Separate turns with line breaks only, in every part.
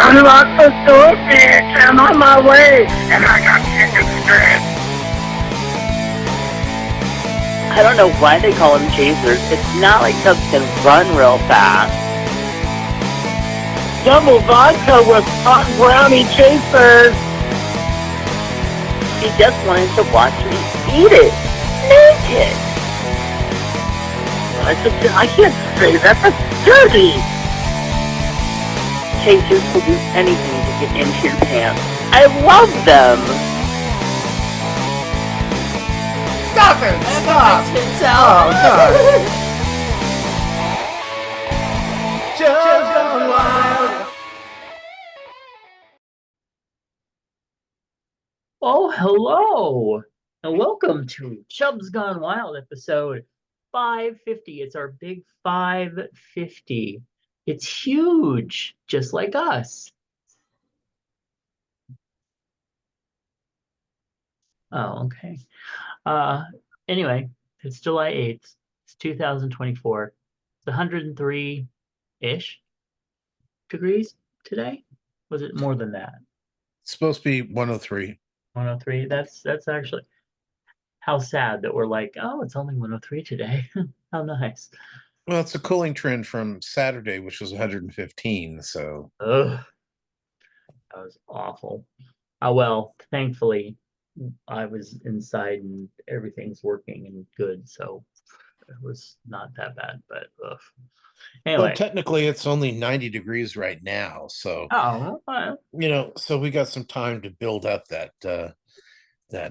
Unlock the door, bitch. I'm on my way, and I got chicken strips.
I don't know why they call them chasers. It's not like Chubs can run real fast.
Double vodka with hot brownie chasers.
She just wanted to watch me eat it. Naked.
I can't say that. That's dirty.
Chasers will do anything to get into your pants. I love them.
Stop it! Stop!
Oh,
God! Chubs Gone Wild!
Oh, hello, and welcome to Chubs Gone Wild episode 550. It's our big 550. It's huge, just like us. Oh, okay. Anyway, it's July 8th. It's 2024. It's 103-ish degrees today. Was it more than that?
It's supposed to be 103.
103. That's actually how sad that we're like, oh, it's only 103 today. How nice.
Well, it's a cooling trend from Saturday, which was 115. So,
Ugh, that was awful. Oh well, thankfully I was inside and everything's working and good, so it was not that bad. But ugh.
well,
Anyway,
technically, it's only 90 degrees right now. So,
oh,
so we got some time to build up that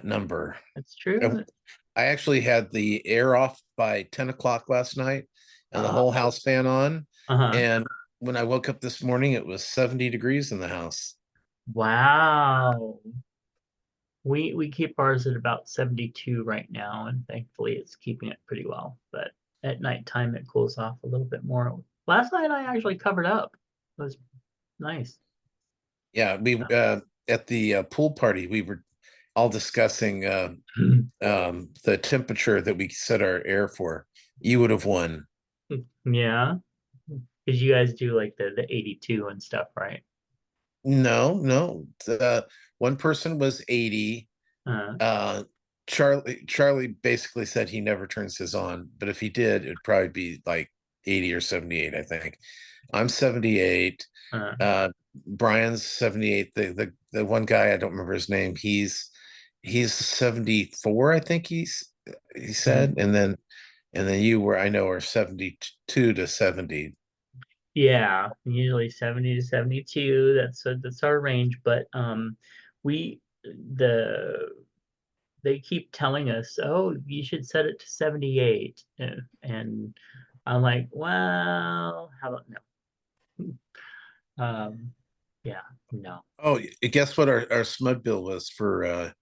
number.
that's true.
I actually had the air off by 10 o'clock last night and the whole house fan on.
Uh-huh.
And when I woke up this morning, it was 70 degrees in the house.
Wow. We keep ours at about 72 right now, and thankfully it's keeping it pretty well. But at nighttime it cools off a little bit more. Last night I actually covered up. It was nice.
Yeah, we at the pool party, we were all discussing the temperature that we set our air for. You would have won.
Yeah, because you guys do like the 82 and stuff, right?
No. One person was 80.
Uh,
Charlie basically said he never turns his on, but if he did, it'd probably be like 80 or 78, I think. I'm 78.
uh,
Brian's 78. The one guy, I don't remember his name, he's 74, I think he said. And then you were, I know, are 72 to 70.
yeah, usually 70 to 72. That's our range. But we the they keep telling us, oh, you should set it to 78, and I'm like, well, how about no? Yeah, no.
Oh, guess what our smud bill was for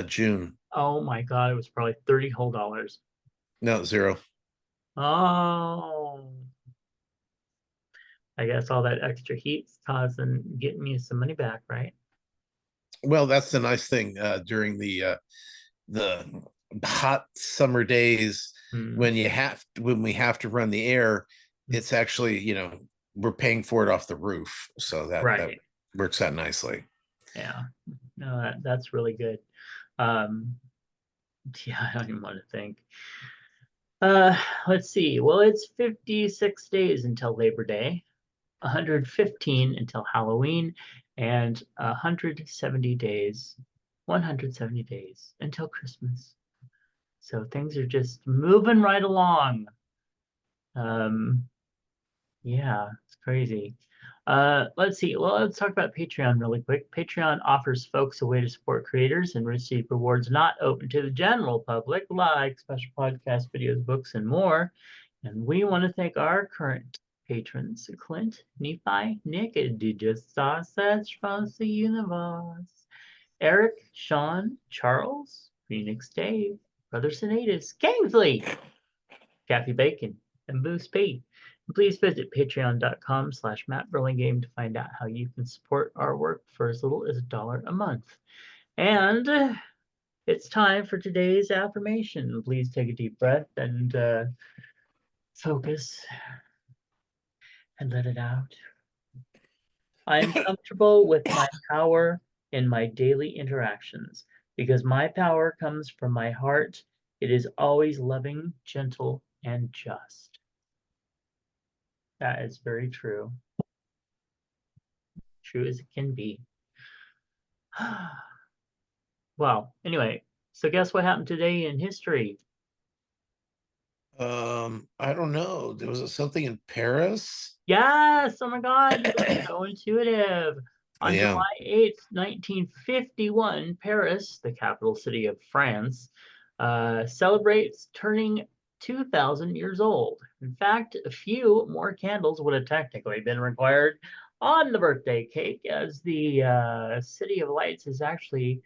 June?
Oh my God, it was probably 30 whole dollars.
No, zero.
Oh, I guess all that extra heat's causing getting me some money back, right?
Well, that's the nice thing during the hot summer days
Hmm.
when we have to run the air. It's actually, we're paying for it off the roof, so that
Right.
works out nicely.
Yeah. No, that's really good. Yeah, I don't even want to think. Let's see. Well, it's 56 days until Labor Day, 115 until Halloween, and 170 days until Christmas. So things are just moving right along. Yeah, it's crazy. Let's see. Well, let's talk about Patreon really quick. Patreon offers folks a way to support creators and receive rewards not open to the general public, like special podcasts, videos, books, and more. And we want to thank our current patrons, Clint, Nephi, Nick, DJ Sausage from the Universe, Eric, Sean, Charles, Phoenix Dave, Brother Sinatus, Kingsley, Kathy Bacon, and Boo Speed. Please visit patreon.com/Matt Burlingame to find out how you can support our work for as little as $1 a month. And it's time for today's affirmation. Please take a deep breath and focus and let it out. I am comfortable with my power in my daily interactions because my power comes from my heart. It is always loving, gentle, and just. That is very true. True as it can be. Well, anyway, so guess what happened today in history?
I don't know. There was something in Paris.
Yes, oh my God, you're so intuitive.
I
On
am.
July 8th, 1951, Paris, the capital city of France, celebrates turning 2,000 years old. In fact, a few more candles would have technically been required on the birthday cake, as the City of Lights is actually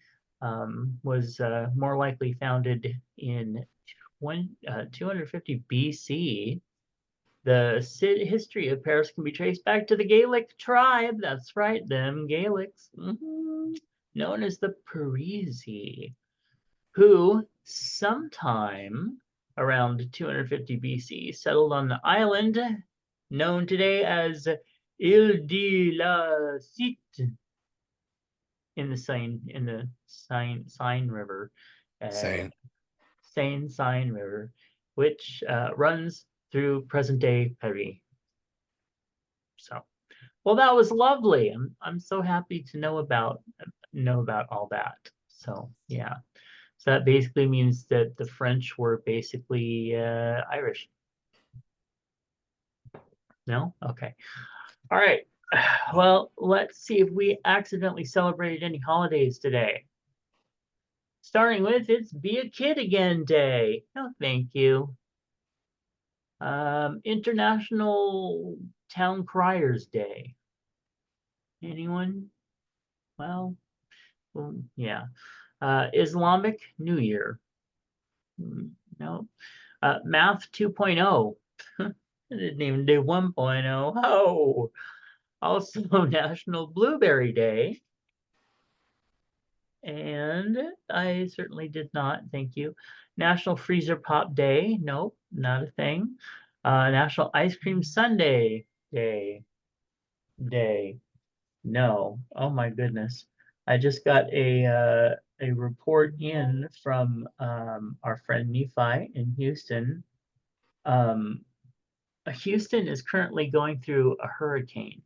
was more likely founded in 250 BC. The history of Paris can be traced back to the Gaelic tribe. That's right, them Gaelics, known as the Parisi, who sometime around 250 BC settled on the island known today as Ile de la Cite in the Seine River, uh,
Same.
Seine River, which runs through present-day Paris. So, well, that was lovely. I'm so happy to know about all that. So, yeah. So that basically means that the French were basically Irish. No? Okay. All right. Well, let's see if we accidentally celebrated any holidays today. Starting with it's Be a Kid Again Day. No, thank you. International Town Criers Day. Anyone? Well, yeah. Islamic New Year. No. Math 2.0. I didn't even do 1.0. Oh, also National Blueberry Day. And I certainly did not, thank you. National Freezer Pop Day. Nope, not a thing. National Ice Cream Sundae Day. No. Oh my goodness. I just got a report in from our friend Nephi in Houston. Um, Houston is currently going through a hurricane,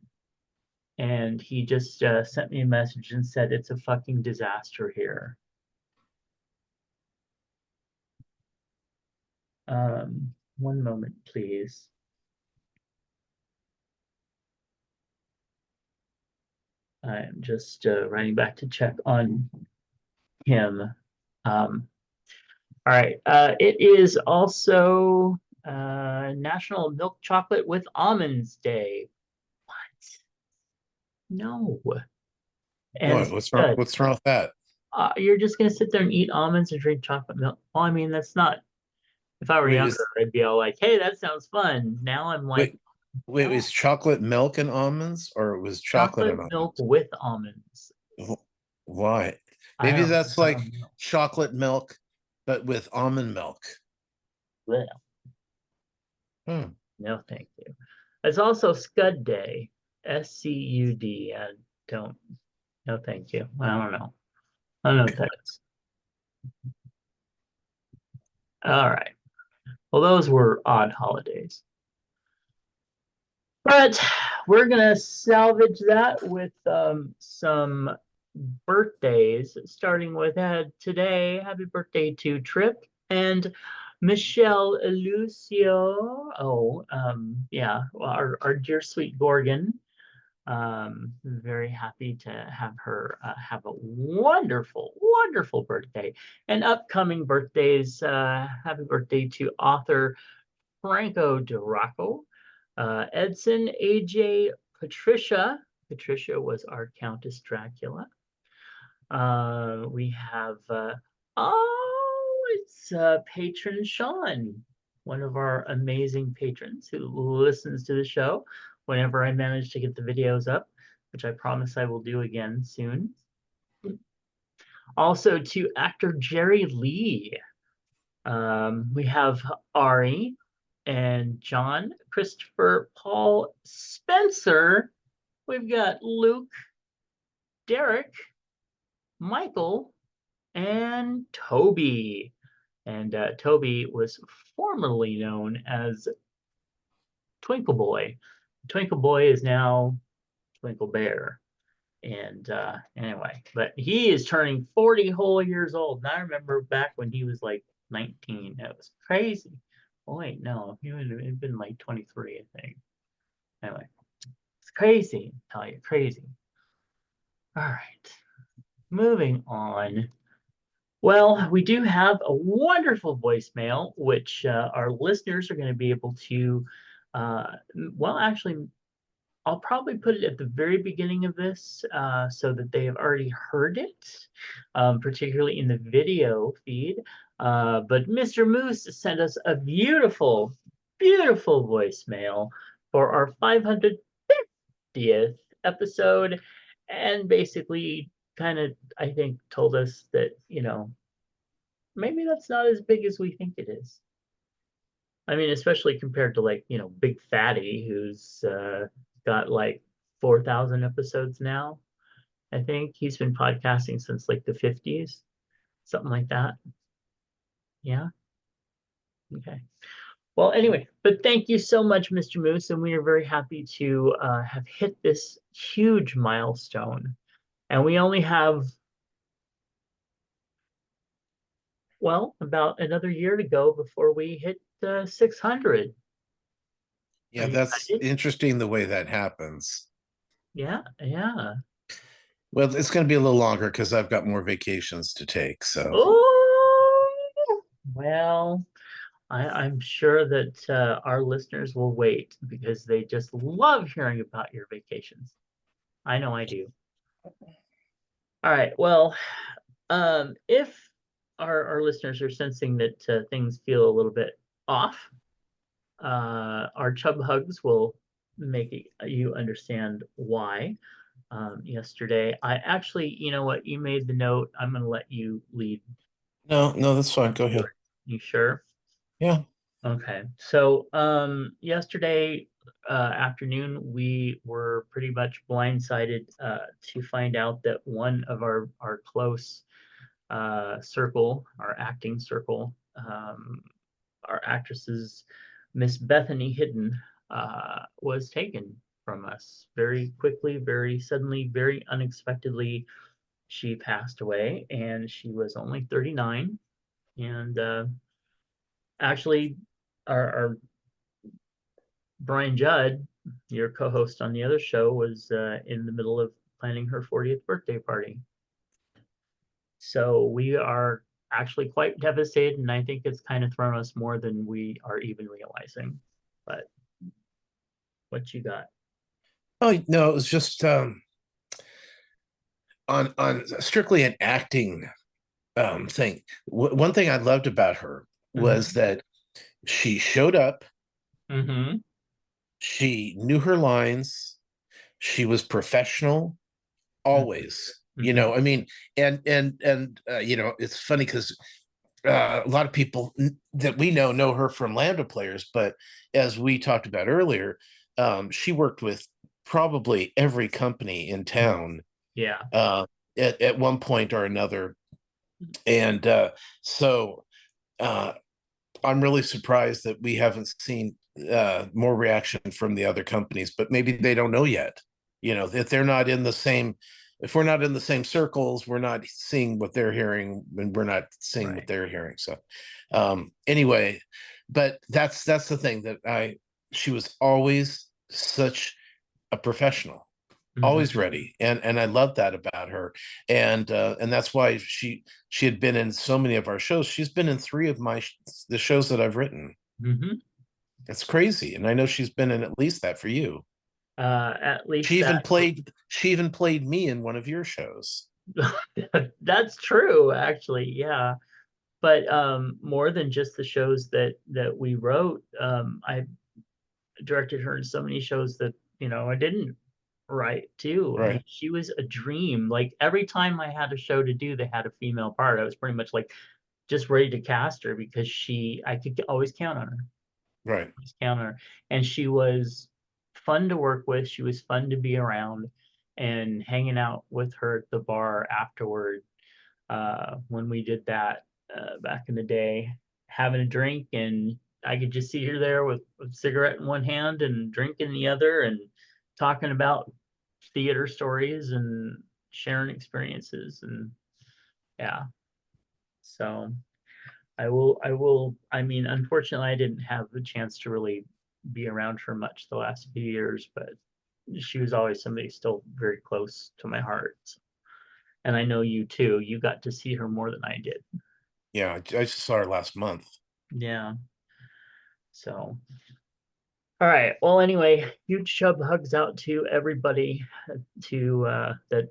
and he just sent me a message and said it's a fucking disaster here. One moment, please. I'm just writing back to check on him. All right. It is also National Milk Chocolate with Almonds Day. What? No. And
What?
it's good.
What's wrong with that?
You're just gonna sit there and eat almonds and drink chocolate milk. Well, I mean, that's not. If I were
Wait,
younger, I'd be all like, "Hey, that sounds fun." Now I'm like,
wait, wait,
no.
is chocolate milk and almonds, or it was chocolate
Chocolate
and
milk
almonds?
with almonds.
Why?
I
Maybe
don't.
that's
I
like
don't know.
chocolate milk, but with almond milk.
Blech.
Hmm.
No, thank you. It's also Scud Day. SCUD. I don't. No, thank you. I don't know. I don't know what that is. All right. Well, those were odd holidays. But we're going to salvage that with some birthdays, starting with today. Happy birthday to Trip and Michelle Lucio. Oh, yeah, our dear sweet Gorgon. Very happy to have her have a wonderful, wonderful birthday. And upcoming birthdays, happy birthday to author Franco DeRocco, Edson, AJ, Patricia. Patricia was our Countess Dracula. We have, it's patron Sean, one of our amazing patrons who listens to the show whenever I manage to get the videos up, which I promise I will do again soon. Also to actor Jerry Lee. We have Ari and John, Christopher, Paul, Spencer, we've got Luke, Derek, Michael, and Toby. And Toby was formerly known as Twinkle Boy. Twinkle Boy is now Twinkle Bear. And anyway, but he is turning 40 whole years old. And I remember back when he was like 19. That was crazy. Oh, wait, no, he would have been like 23, I think. Anyway, it's crazy. I tell you, crazy. All right, moving on. Well, we do have a wonderful voicemail, which our listeners are going to be able to, well, actually, I'll probably put it at the very beginning of this so that they have already heard it, particularly in the video feed. But Mr. Moose sent us a beautiful, beautiful voicemail for our 550th episode, and basically kind of, I think, told us that, maybe that's not as big as we think it is. I mean, especially compared to like, Big Fatty, who's got like 4,000 episodes now. I think he's been podcasting since like the 50s, something like that. Yeah. Okay. Well, anyway, but thank you so much, Mr. Moose, and we are very happy to have hit this huge milestone. And we only have, well, about another year to go before we hit 600.
Yeah, that's interesting the way that happens.
Yeah, yeah.
Well, it's going to be a little longer because I've got more vacations to take. So,
Oh, well, I'm sure that our listeners will wait because they just love hearing about your vacations. I know I do. All right. Well, if our listeners are sensing that things feel a little bit off, our Chub Hugs will make you understand why. Yesterday, I actually, you know what? You made the note. I'm going to let you lead.
no, that's fine. Go ahead.
You sure?
Yeah.
Okay. So, yesterday afternoon, we were pretty much blindsided to find out that one of our close circle, our acting circle, our actresses, Miss Bethany Hidden, was taken from us very quickly, very suddenly, very unexpectedly. She passed away, and she was only 39. And actually, our Brian Judd, your co-host on the other show, was in the middle of planning her 40th birthday party. So we are actually quite devastated, and I think it's kind of thrown us more than we are even realizing. But what you got?
Oh no, it was just on strictly an acting thing. One thing I loved about her was that she showed up.
Mm-hmm.
She knew her lines. She was professional always. I mean, and it's funny because a lot of people that we know her from Lambda Players, but as we talked about earlier, she worked with probably every company in town.
Yeah.
At one point or another, and so I'm really surprised that we haven't seen more reaction from the other companies, but maybe they don't know yet. If they're not in the same, if we're not in the same circles, we're not seeing what they're hearing, and we're not seeing what they're hearing. So, anyway, but that's the thing that she was always such a professional, always ready, and I love that about her, and that's why she had been in so many of our shows. She's been in 3 of the shows that I've written. That's crazy, and I know she's been in at least that for you.
At least
she even played me in one of your shows.
That's true, actually. Yeah. But more than just the shows that we wrote, I directed her in so many shows that I didn't write too. I mean, she was a dream. Like every time I had a show to do that had a female part, I was pretty much like just ready to cast her because I could always count on her.
Right.
Always count on her, and she was fun to work with. She was fun to be around, and hanging out with her at the bar afterward, when we did that back in the day, having a drink, and I could just see her there with a cigarette in one hand and drink in the other, and talking about theater stories and sharing experiences, and yeah. So I mean, unfortunately, I didn't have the chance to really be around her much the last few years, but she was always somebody still very close to my heart. And I know you too. You got to see her more than I did.
Yeah, I just saw her last month.
Yeah. So, all right. Well, anyway, huge chub hugs out to everybody that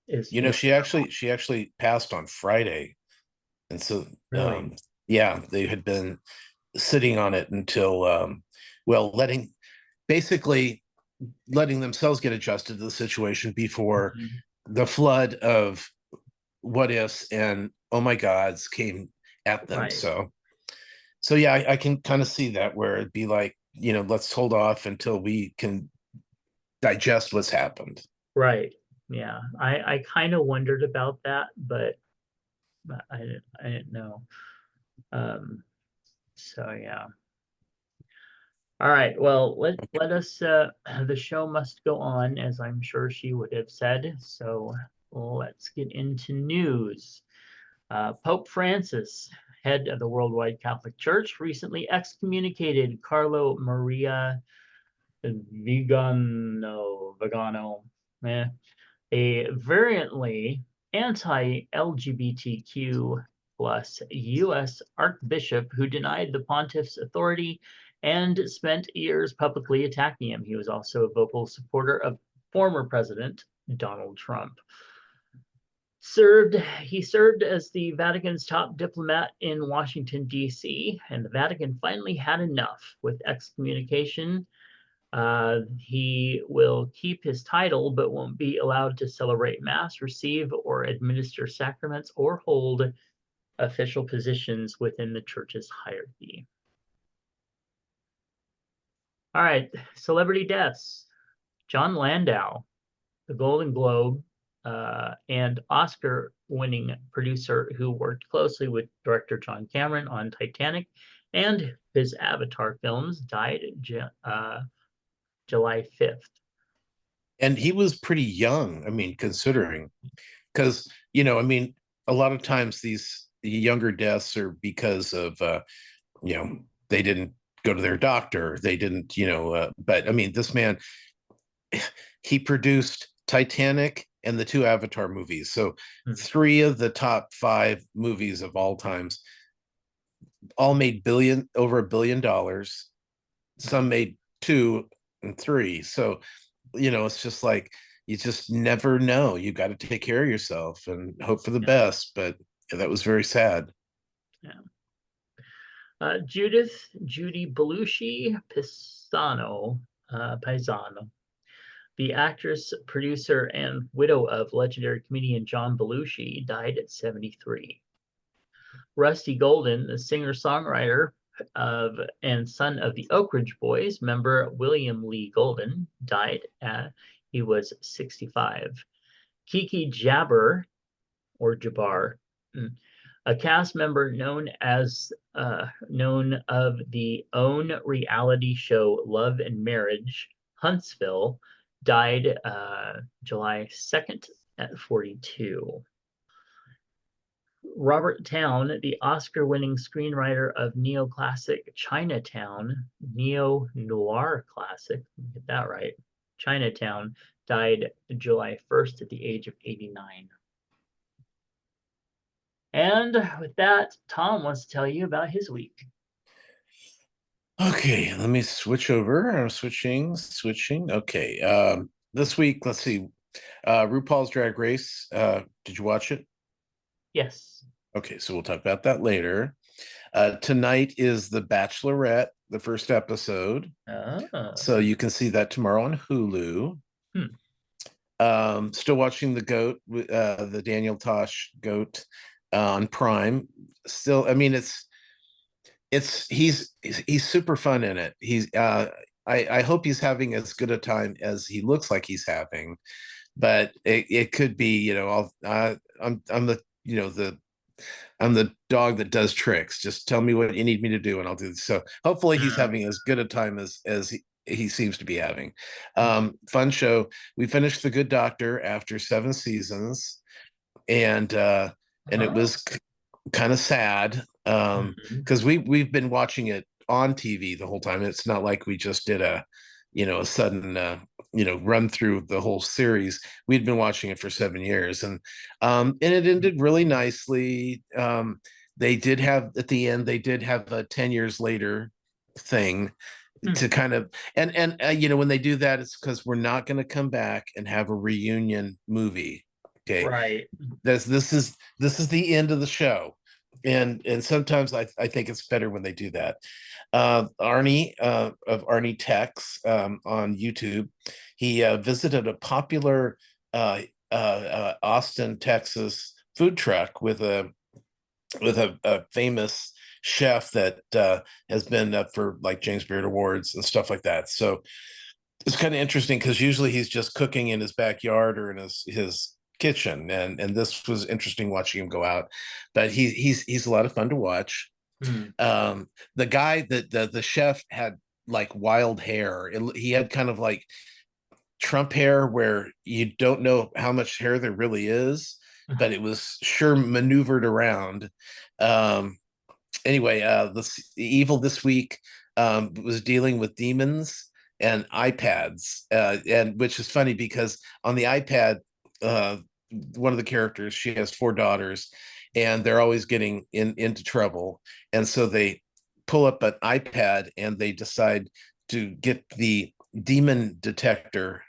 is,
You know, she actually passed on Friday, and so
really
yeah, they had been sitting on it until well, basically letting themselves get adjusted to the situation before
Mhm.
the flood of what ifs and oh my gods came at them.
Right.
So yeah, I can kind of see that, where it'd be like, let's hold off until we can digest what's happened.
Right. Yeah. I kind of wondered about that, but I didn't know. Um, so yeah. All right. Well, let us the show must go on, as I'm sure she would have said. So let's get into news. Pope Francis, head of the Worldwide Catholic Church, recently excommunicated Carlo Maria Vigano, a variantly anti-LGBTQ plus U.S. Archbishop who denied the pontiff's authority and spent years publicly attacking him. He was also a vocal supporter of former President Donald Trump. He served as the Vatican's top diplomat in Washington, D.C., and the Vatican finally had enough with excommunication. He will keep his title, but won't be allowed to celebrate Mass, receive or administer sacraments, or hold official positions within the church's hierarchy. All right, celebrity deaths. John Landau, the Golden Globe and Oscar-winning producer who worked closely with director John Cameron on Titanic and his Avatar films, died July 5th.
And he was pretty young, I mean, considering, because I mean, a lot of times these younger deaths are because of they didn't go to their doctor, they didn't, but I mean, this man, he produced Titanic and the two Avatar movies. So three of the top five movies of all times all made over $1 billion. Some made 2 and 3. So, it's just like, you just never know. You got to take care of yourself and hope for the best. But that was very sad.
Yeah. Judy Belushi Paisano, the actress, producer, and widow of legendary comedian John Belushi, died at 73. Rusty Golden, the singer-songwriter and son of the Oak Ridge Boys member William Lee Golden, died he was 65. Kiki Jabbar, or Jabbar, a cast member known of the OWN reality show Love and Marriage, Huntsville, died July 2nd at 42. Robert Towne, the Oscar-winning screenwriter of neoclassic Chinatown, neo-noir classic, get that right, Chinatown, died July 1st at the age of 89. And with that, Tom wants to tell you about his week.
Okay, let me switch over. I'm switching. Okay, this week, let's see. RuPaul's Drag Race. Did you watch it?
Yes.
Okay, so we'll talk about that later. Tonight is The Bachelorette, the first episode. So you can see that tomorrow on Hulu. Still watching The GOAT, the Daniel Tosh GOAT on Prime. Still, I mean, he's super fun in it. I hope he's having as good a time as he looks like he's having, but it could be, I'm the, I'm the dog that does tricks. Just tell me what you need me to do, and I'll do it. So hopefully he's having as good a time as he seems to be having. Fun show. We finished The Good Doctor after 7 seasons, and it was kind of sad because we've been watching it on TV the whole time. It's not like we just did a sudden run through the whole series. We'd been watching it for 7 years, and it ended really nicely. They did have at the end, they did have a 10 years later thing to kind of, and when they do that, it's because we're not going to come back and have a reunion movie. Okay,
Right.
this is the end of the show, and sometimes I think it's better when they do that. Arnie of Arnie Techs on YouTube, he visited a popular Austin, Texas food truck with a famous chef that has been up for like James Beard Awards and stuff like that. So it's kind of interesting because usually he's just cooking in his backyard or in his kitchen, and this was interesting watching him go out. But he's a lot of fun to watch. The guy that the chef had like wild hair. He had kind of like Trump hair where you don't know how much hair there really is, but it was sure maneuvered around. Anyway, the evil this week was dealing with demons and iPads, and which is funny because on the iPad, one of the characters, she has 4 daughters, and they're always getting into trouble, and so they pull up an iPad and they decide to get the demon detector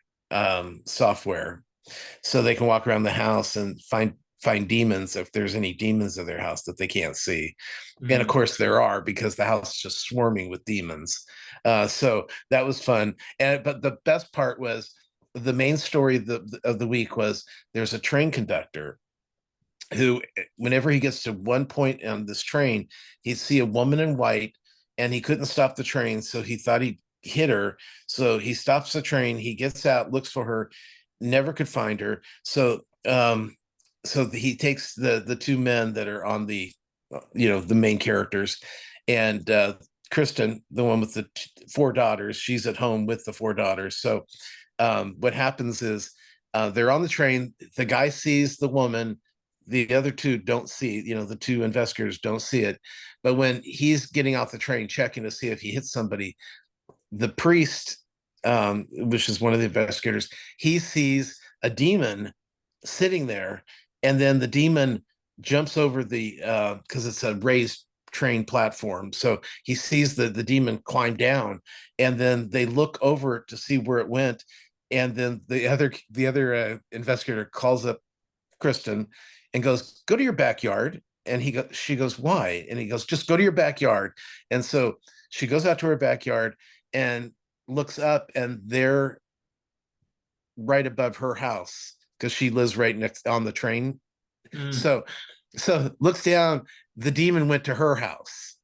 software so they can walk around the house and find demons if there's any demons in their house that they can't see. And of course there are, because the house is just swarming with demons. So that was fun. But the best part was the main story of the week was there's a train conductor who, whenever he gets to one point on this train, he'd see a woman in white and he couldn't stop the train. So he thought he'd hit her. So he stops the train, he gets out, looks for her, never could find her. So he takes the 2 men that are on the the main characters, and Kristen, the one with the 4 daughters, she's at home with the 4 daughters. So what happens is they're on the train, the guy sees the woman, the other 2 don't see, the 2 investigators don't see it, but when he's getting off the train checking to see if he hits somebody, the priest, which is one of the investigators, he sees a demon sitting there, and then the demon jumps over the because it's a raised train platform, so he sees the demon climb down, and then they look over to see where it went, and then the other investigator calls up Kristen and goes, "Go to your backyard." And she goes, "Why?" And he goes, "Just go to your backyard." And so she goes out to her backyard and looks up, and they're right above her house because she lives right next on the train. So looks down, the demon went to her house.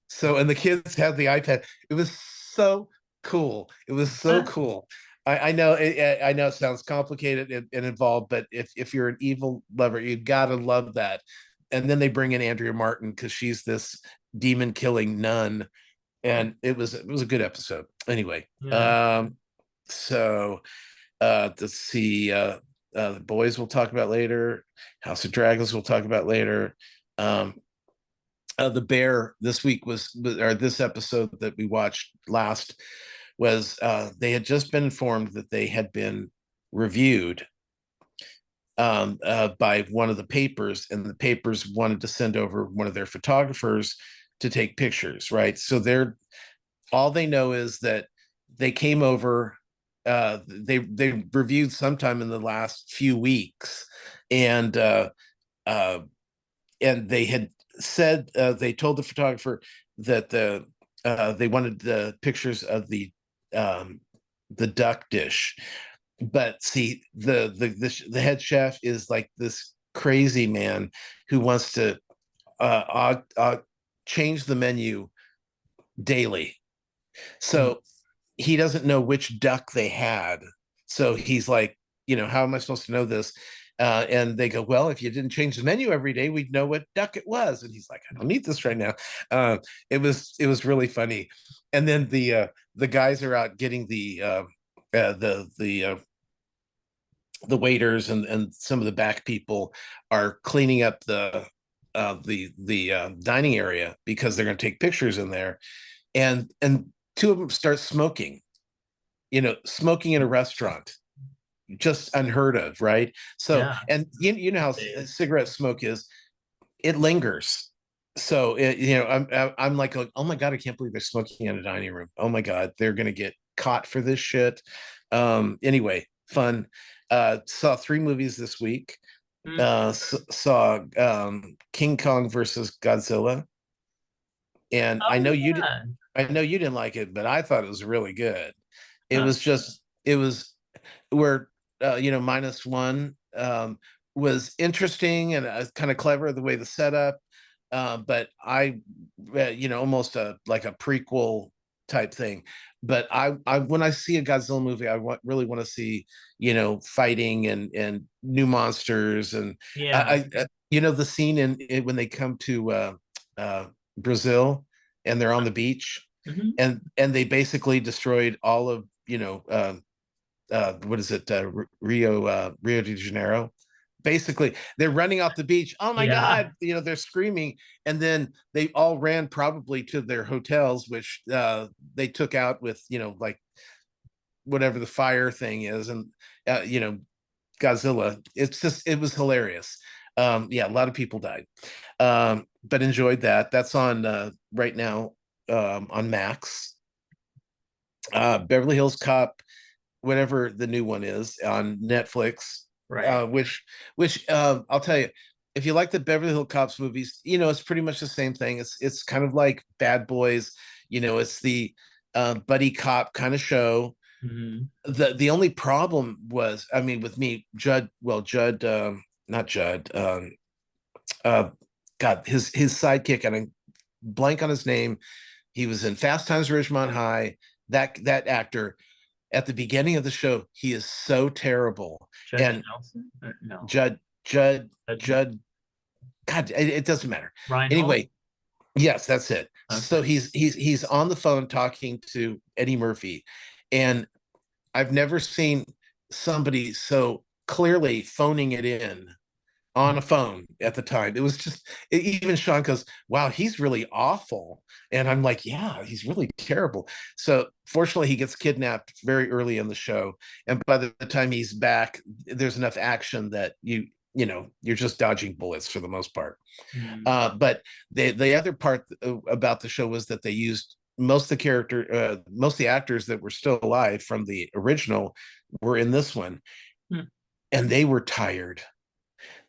So, and the kids had the iPad. It was so cool. It was so cool. I know I know it sounds complicated and involved, but if you're an evil lover, you gotta love that. And then they bring in Andrea Martin because she's this demon killing nun, and it was a good episode. Anyway, so let's see. The Boys we'll talk about later. House of Dragons we'll talk about later. The Bear this week or this episode that we watched last was they had just been informed that they had been reviewed by one of the papers, and the papers wanted to send over one of their photographers to take pictures, right? So all they know is that they came over, they reviewed sometime in the last few weeks, and they had said, they told the photographer that they wanted the pictures of the duck dish. But see, the head chef is like this crazy man who wants to change the menu daily. So he doesn't know which duck they had. So he's like, how am I supposed to know this? And they go, well, if you didn't change the menu every day, we'd know what duck it was. And he's like, I don't need this right now. It was really funny. And then the guys are out getting the waiters and some of the back people are cleaning up the dining area because they're going to take pictures in there, and two of them start smoking. Smoking in a restaurant, just unheard of, right? So,
Yeah.
and you know how cigarette smoke is, it lingers. So I'm like, oh my god, I can't believe they're smoking in a dining room. Oh my god, they're gonna get caught for this shit. Anyway, fun. Saw 3 movies this week. Saw King Kong versus Godzilla, and I know you didn't like it, but I thought it was really good. It was where -1 was interesting and kind of clever the way the setup, but I almost like a prequel type thing. But I when I see a Godzilla movie, really want to see fighting and new monsters, and
Yeah.
the scene when they come to Brazil and they're on the beach,
Mhm.
and they basically destroyed all of what is it, Rio de Janeiro. Basically, they're running off the beach. Oh my
Yeah.
god, they're screaming, and then they all ran probably to their hotels, which they took out with like whatever the fire thing is, and Godzilla. It was hilarious. Yeah, a lot of people died, but enjoyed that. That's on right now, on Max. Beverly Hills Cop, whatever the new one is, on Netflix.
Right.
Which I'll tell you, if you like the Beverly Hills Cops movies, it's pretty much the same thing. It's kind of like Bad Boys. It's the buddy cop kind of show.
Mhm.
The only problem was, I mean, with me, Judd, not Judd, God, his sidekick, and I blank on his name. He was in Fast Times at Ridgemont High. That actor, at the beginning of the show, he is so terrible.
Judge
And
Nelson? No.
Judd, God, it doesn't matter.
Ryan Hall?
Anyway, yes, that's it.
Okay.
So he's on the phone talking to Eddie Murphy, and I've never seen somebody so clearly phoning it in on a phone at the time. It was just, even Sean goes, wow, he's really awful. And I'm like, yeah, he's really terrible. So fortunately, he gets kidnapped very early in the show. And by the time he's back, there's enough action that you're just dodging bullets for the most part. But the other part about the show was that they used most of the actors that were still alive from the original were in this one. And they were tired.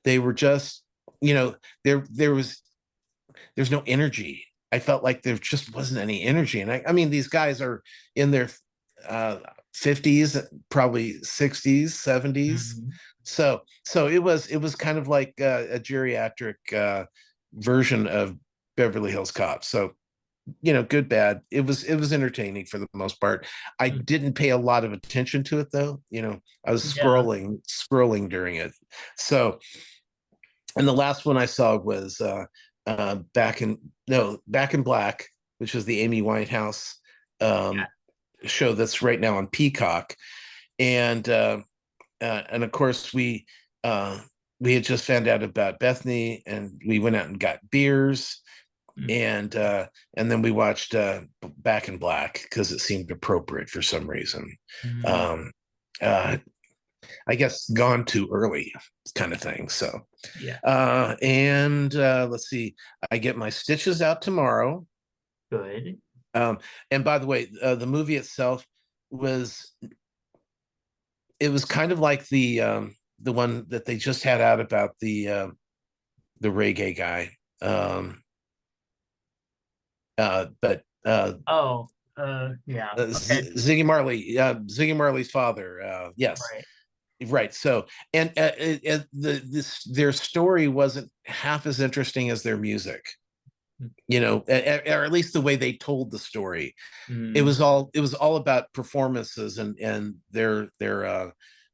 They were just, there's no energy. I felt like there just wasn't any energy. And I mean, these guys are in their 50s, probably 60s, 70s. So it was kind of like a geriatric version of Beverly Hills Cop. So, good, bad. It was entertaining for the most part. I didn't pay a lot of attention to it though. I was scrolling during it. So, and the last one I saw was Back in Black, which is the Amy Winehouse show that's right now on Peacock, and of course we had just found out about Bethany, and we went out and got beers, and then we watched Back in Black because it seemed appropriate for some reason. I guess gone too early kind of thing. So,
yeah.
And let's see, I get my stitches out tomorrow.
Good.
And by the way, the movie itself was kind of like the one that they just had out about the reggae guy. But
yeah. Okay.
Ziggy Marley's father. Yes. Right. So, and their story wasn't half as interesting as their music. you know, or at least the way they told the story.
Mm.
It was all about performances and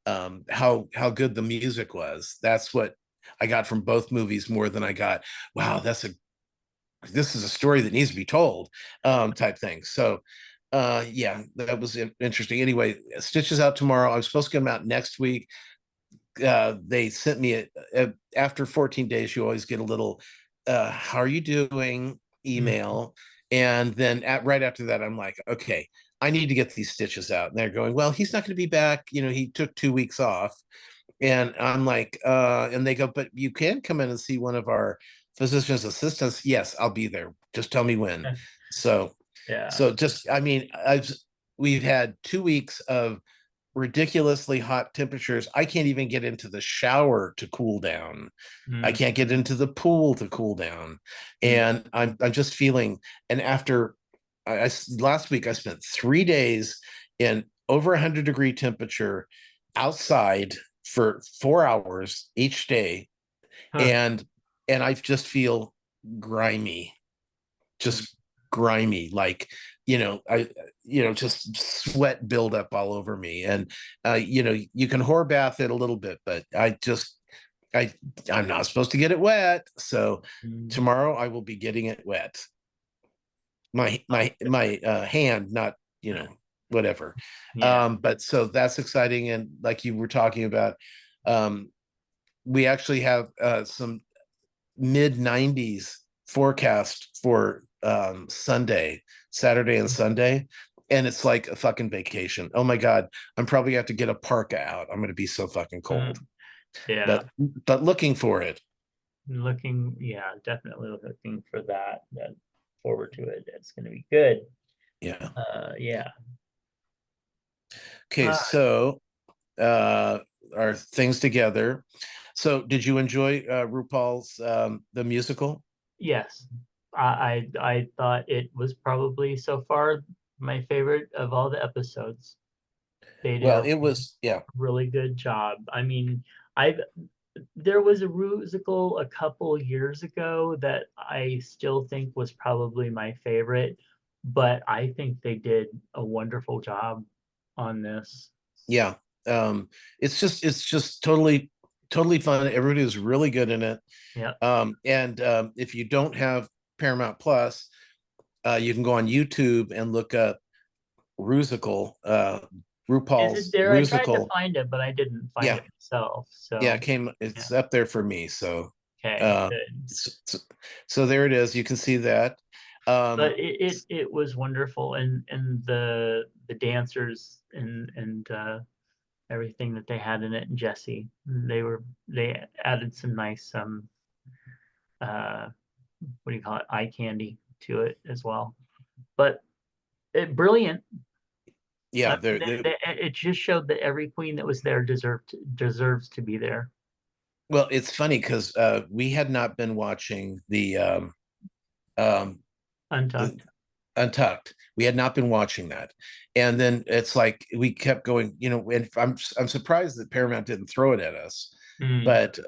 how good the music was. That's what I got from both movies more than I got, wow, this is a story that needs to be told, type thing. So yeah, that was interesting. Anyway, Stitches out tomorrow. I was supposed to get them out next week. They sent me after 14 days, you always get a little how are you doing
Mm.
email. And then right after that, I'm like, okay, I need to get these stitches out. And they're going, well, he's not going to be back, you know, he took 2 weeks off. And I'm like, and they go, but you can come in and see one of our physician's assistants. Yes, I'll be there, just tell me when. So
Yeah.
so just, I mean, we've had 2 weeks of ridiculously hot temperatures. I can't even get into the shower to cool down. I
Mm.
can't get into the pool to cool down.
Mm.
And I'm just feeling, and after last week, I spent 3 days in over 100-degree temperature outside for 4 hours each day.
Huh.
And I just feel grimy,
Mm.
just grimy, like, just sweat build up all over me. And you can whore bath it a little bit, but i I'm not supposed to get it wet. So
Mm.
tomorrow I will be getting it wet, my hand, not, whatever.
Yeah.
But so that's exciting. And like you were talking about, um we actually have some mid 90s forecast for Saturday and Sunday. And it's like a fucking vacation. Oh my God. I'm probably have to get a parka out. I'm going to be so fucking cold.
Mm. Yeah.
But looking for it.
Looking, yeah, definitely looking for that. Forward to it. It's going to be good.
Yeah.
Yeah.
Okay.
Uh,
So, our things together. So did you enjoy RuPaul's the musical?
yes. I thought it was probably so far my favorite of all the episodes. They did
Well,
a
it was, yeah.
really good job. I mean, I've there was a musical a couple years ago that I still think was probably my favorite, but I think they did a wonderful job on this.
Yeah. It's just totally fun. Everybody was really good in it.
Yeah.
And if you don't have Paramount Plus, you can go on YouTube and look up Rusical,
Is it
RuPaul's
there? I tried to
Rusical.
find it, but I didn't find
Yeah,
it myself.
yeah,
So, yeah.
it's up there for me. So,
Okay,
uh,
good.
so there it is. You can see that.
But
Um,
it was wonderful, and the dancers and everything that they had in it, and Jesse, they added some nice uh what do you call it, eye candy to it as well. But brilliant.
yeah,
It just showed that every queen that was there deserves to be there.
well, it's funny because we had not been watching um, the
Untucked.
Untucked. We had not been watching that, and then it's like we kept going. And I'm surprised that Paramount didn't throw it at us.
Mm.
But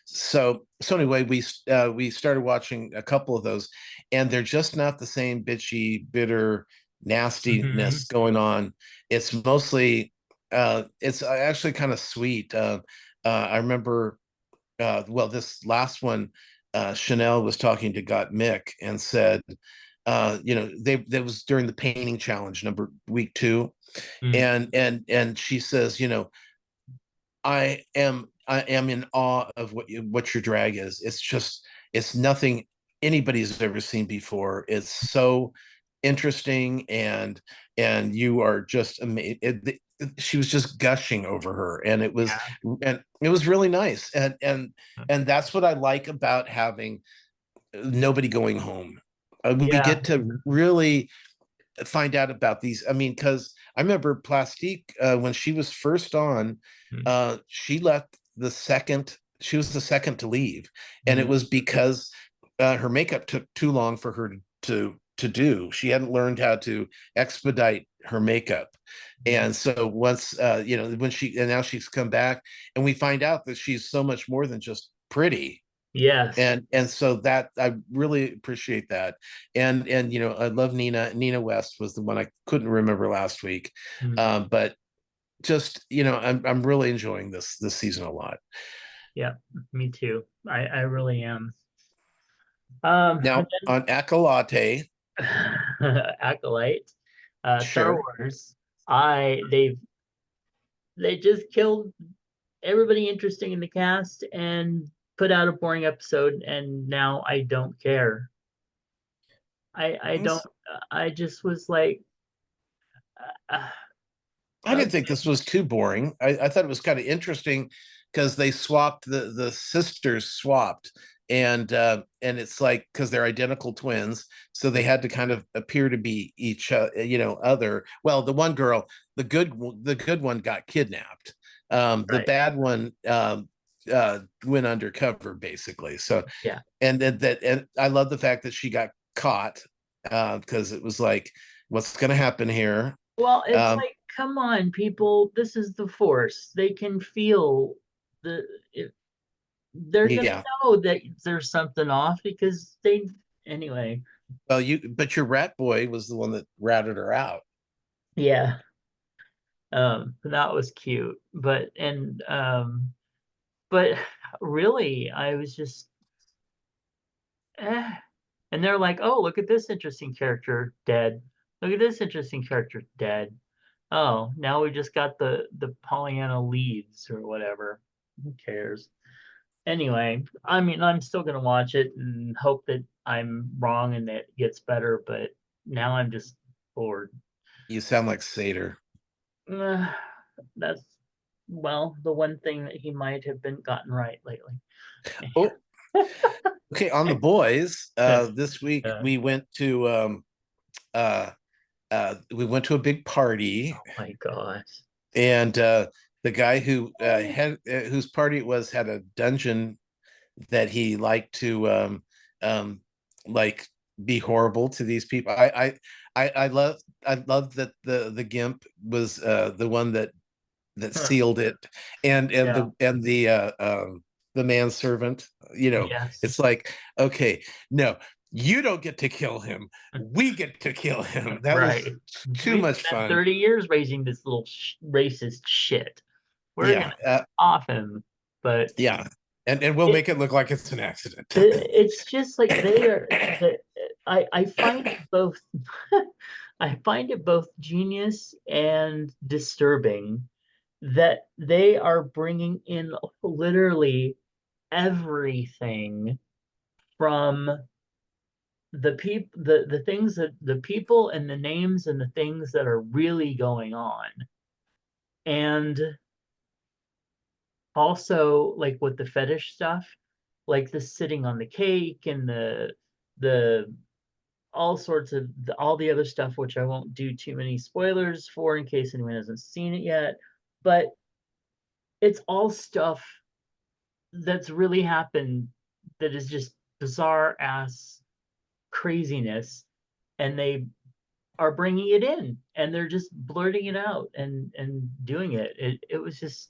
so anyway, we started watching a couple of those, and they're just not the same bitchy, bitter
Hmm.
nastiness going on. It's mostly it's actually kind of sweet. I remember well, this last one, Chanel was talking to Got Mick and said, that was during the painting challenge week 2.
Mm.
And she says, I am in awe of what your drag is. It's nothing anybody's ever seen before. It's so interesting, and you are just amazing. She was just gushing over her, and it was really nice. And that's what I like about having nobody going home. We
Yeah.
get to really find out about these. I mean, because I remember Plastique, when she was first on,
Mm.
she left the second. She was the second to leave, and it
Mm.
was because her makeup took too long for her to do. She hadn't learned how to expedite her makeup. And so once when she and now she's come back, and we find out that she's so much more than just pretty.
Yes.
And so that I really appreciate that. And I love Nina West was the one I couldn't remember last week.
Mm.
But just I'm really enjoying this season a lot.
Yeah, me too. I really am.
Now
And
on Acolyte,
then Acolyte, Star
sure.
Wars. They just killed everybody interesting in the cast and put out a boring episode, and now I don't care. I don't. I just was like, uh,
I didn't think
okay,
this was too boring. I thought it was kind of interesting because they swapped the sisters swapped, and it's like because they're identical twins, so they had to kind of appear to be each other. Well, the one girl, the good one got kidnapped. The
right?
bad one went undercover basically. So
Yeah.
and I love the fact that she got caught because it was like, what's going to happen here?
Well, it's
Um,
like, come on, people. This is the Force. They can feel the. It, they're gonna
yeah.
know that there's something off because they. Anyway,
Well, but your rat boy was the one that ratted her out.
yeah. That was cute, but really, I was just, eh. And they're like, oh, look at this interesting character dead. Look at this interesting character dead. Oh, now we just got the Pollyanna leads or whatever. Who cares? Anyway, I mean, I'm still gonna watch it and hope that I'm wrong and that it gets better, but now I'm just bored.
You sound like Seder.
Uh, that's well, the one thing that he might have been gotten right lately.
Oh, okay. On the boys, this week
Uh,
uh, we went to a big party,
oh my gosh.
and the guy who had whose party it was had a dungeon that he liked to um, like be horrible to these people. I love that the gimp was the one that
Huh.
sealed it, and
Yeah.
the manservant.
Yes.
It's like, okay, no, you don't get to kill him. We get to kill him. That was
Right.
too
We've
much
spent
fun.
30 years raising this little racist shit. We're
Yeah,
gonna off him, but
yeah, and we'll
it
make it look like it's an accident.
it's just like they are the I find it both I find it both genius and disturbing that they are bringing in literally everything from the things that the people and the names and the things that are really going on, and also like with the fetish stuff, like the sitting on the cake and the all sorts of all the other stuff, which I won't do too many spoilers for in case anyone hasn't seen it yet. But it's all stuff that's really happened that is just bizarre ass craziness, and they are bringing it in and they're just blurting it out and doing it. It was just,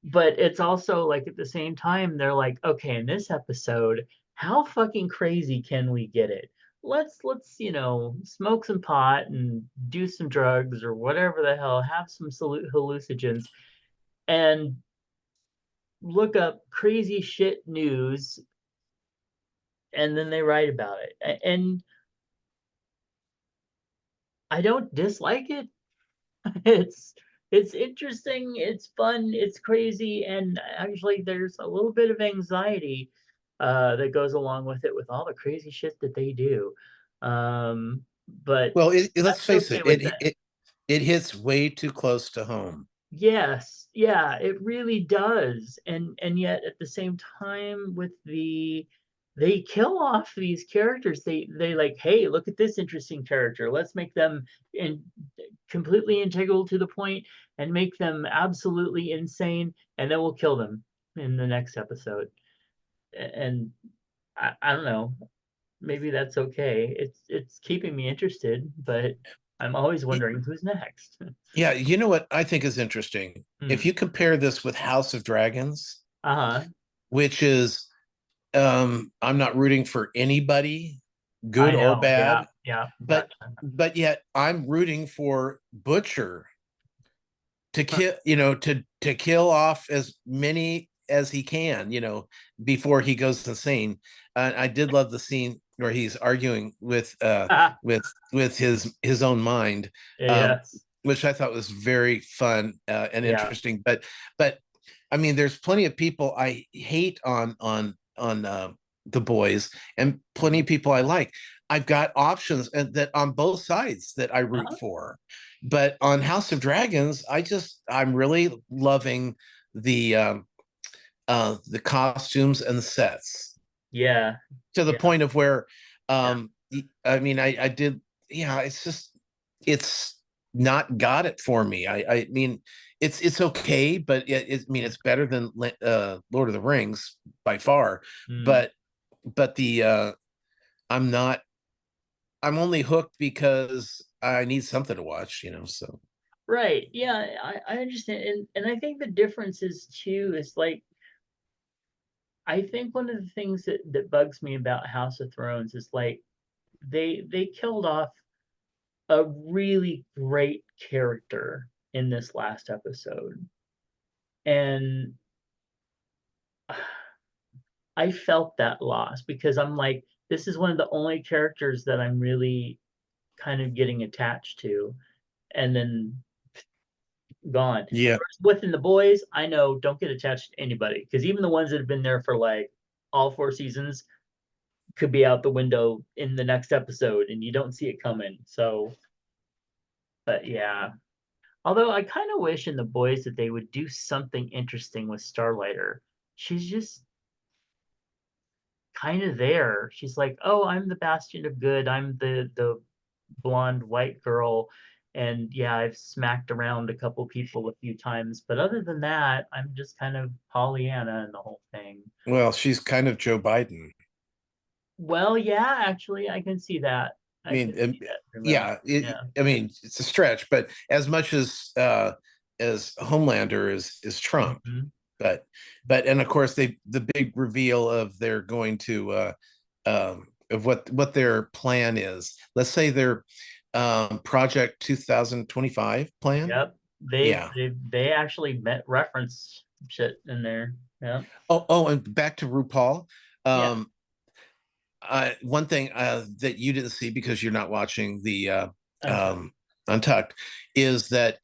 but it's also like at the same time they're like, okay, in this episode, how fucking crazy can we get it? Let's smoke some pot and do some drugs or whatever the hell, have some hallucinogens and look up crazy shit news, and then they write about it. And I don't dislike it. It's it's interesting, it's fun, it's crazy, and actually there's a little bit of anxiety that goes along with it with all the crazy shit that they do. But
Well, let's
I'm
face
okay
it,
with that.
it hits way too close to home.
Yes, yeah, it really does. And yet at the same time with they kill off these characters. They like, hey, look at this interesting character. Let's make them in completely integral to the point and make them absolutely insane, and then we'll kill them in the next episode. And I don't know, maybe that's okay. It's keeping me interested, but I'm always wondering who's next.
Yeah, you know what I think is interesting? If
Hmm.
you compare this with House of Dragons,
Uh-huh.
which is I'm not rooting for anybody, good
I
or
know. Yeah.
bad,
Yeah.
but
Gotcha.
yet I'm rooting for Butcher to kill, to kill off as many as he can, before he goes insane. I did love the scene where he's arguing with his own mind,
Yes.
which I thought was very fun and
Yeah.
interesting. But I mean, there's plenty of people I hate on the boys, and plenty of people I like. I've got options that on both sides that I root
Uh-huh.
for. But on House of Dragons, I'm really loving the costumes and the sets
Yeah.
to the
Yeah.
point of where
Yeah.
I mean I did, yeah, it's not got it for me. I mean it's okay, but I mean it's better than Lord of the Rings by far.
Mm.
But the I'm not I'm only hooked because I need something to watch, so
Right. Yeah. I understand. And I think the difference is too, is like, I think one of the things that bugs me about House of Thrones is like they killed off a really great character in this last episode. And I felt that loss because I'm like, this is one of the only characters that I'm really kind of getting attached to, and then gone.
yeah.
Within the boys, I know don't get attached to anybody because even the ones that have been there for like all 4 seasons could be out the window in the next episode and you don't see it coming. So, but yeah. Although I kind of wish in the boys that they would do something interesting with Starlighter. She's just kind of there. She's like, "Oh, I'm the bastion of good. I'm the blonde white girl." And yeah, I've smacked around a couple people a few times, but other than that, I'm just kind of Pollyanna in the whole thing.
Well, she's kind of Joe Biden.
Well, yeah, actually, I can see that.
I
I can
mean,
see that pretty much.
yeah,
Yeah.
I mean, it's a stretch, but as much as Homelander is Trump,
Hmm.
but and of course the big reveal of they're going to of what their plan is. Let's say their Project 2025 plan.
Yep.
Yeah.
They actually met reference shit in there. Yeah.
Oh, and back to RuPaul.
Yeah.
Um, one thing that you didn't see because you're not watching the
Untucked.
um, Untucked is that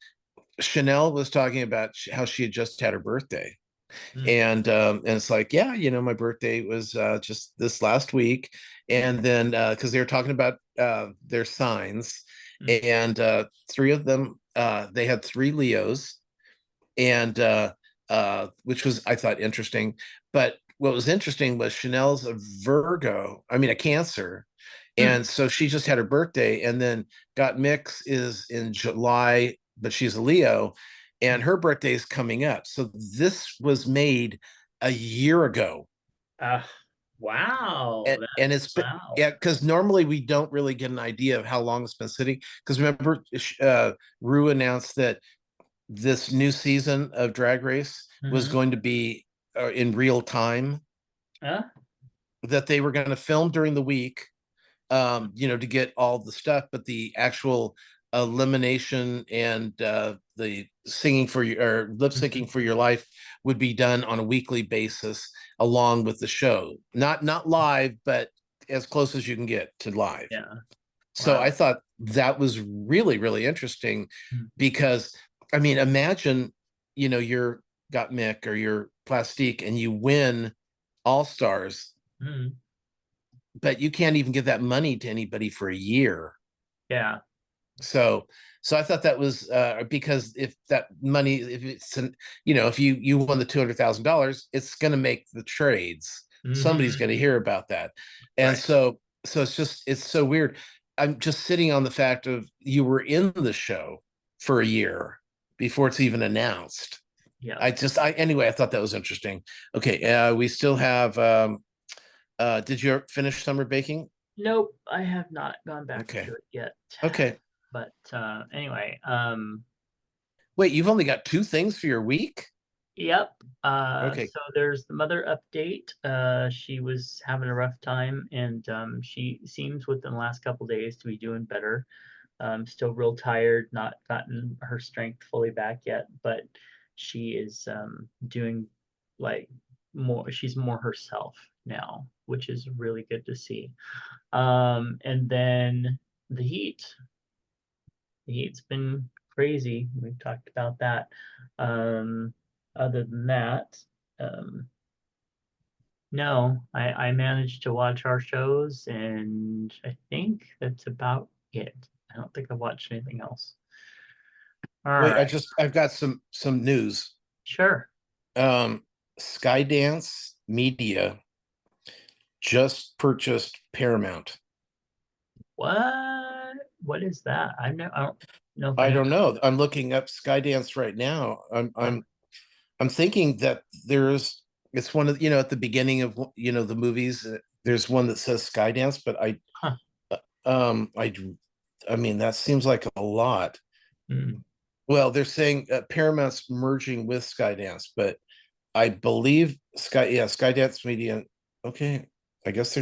Chanel was talking about how she had just had her birthday,
Mm.
and it's like, yeah, my birthday was just this last week, and then because they were talking about their signs,
Mm.
and three of them, they had three Leos, and which was, I thought, interesting. But what was interesting was Chanel's a Virgo, I mean a Cancer,
Mm.
and so she just had her birthday, and then Got Mix is in July, but she's a Leo, and her birthday is coming up. So this was made a year ago,
Uh, wow.
and it's been,
Wow.
yeah, because normally we don't really get an idea of how long it's been sitting. Because remember, Rue announced that this new season of Drag Race was
Mm-hmm.
going to be in real time,
Huh?
that they were going to film during the week, to get all the stuff, but the actual elimination and the singing for your or lip
Mm-hmm.
syncing for your life would be done on a weekly basis along with the show. Not live, but as close as you can get to live.
Yeah.
So
Wow.
I thought that was really, really interesting
Mm.
because, I mean, imagine, you're Got Mick or you're Plastique and you win All Stars,
Mm.
but you can't even give that money to anybody for a year.
Yeah.
So, I thought that was because if that money, if it's if you won the $200,000, it's going to make the trades. Somebody's
Mm-hmm.
going to hear about that, and
Right.
so it's so weird. I'm just sitting on the fact of you were in the show for a year before it's even announced.
Yeah.
Anyway, I thought that was interesting. Okay, we still have. Did you finish summer baking?
Nope. I have not gone back
Okay,
to it yet.
okay.
But anyway,
Wait, you've only got two things for your week?
Yep.
Okay.
So there's the mother update. She was having a rough time, and she seems within the last couple days to be doing better. Still real tired, not gotten her strength fully back yet, but she is doing like more. She's more herself now, which is really good to see. And then the heat. The heat's been crazy. We've talked about that. Um, Other than that, um, no, I managed to watch our shows, and I think that's about it. I don't think I've watched anything else. All
Wait,
right,
I've got some news.
sure.
Skydance Media just purchased Paramount.
What? What is that? I don't know if I
I
know.
don't know. I'm looking up Skydance right now. I'm thinking that it's one of, at the beginning of, the movies, there's one that says Skydance, but
Huh.
um I I mean, that seems like a lot.
Hmm.
Well, they're saying Paramount's merging with Skydance, but I believe Skydance Media. Okay, I guess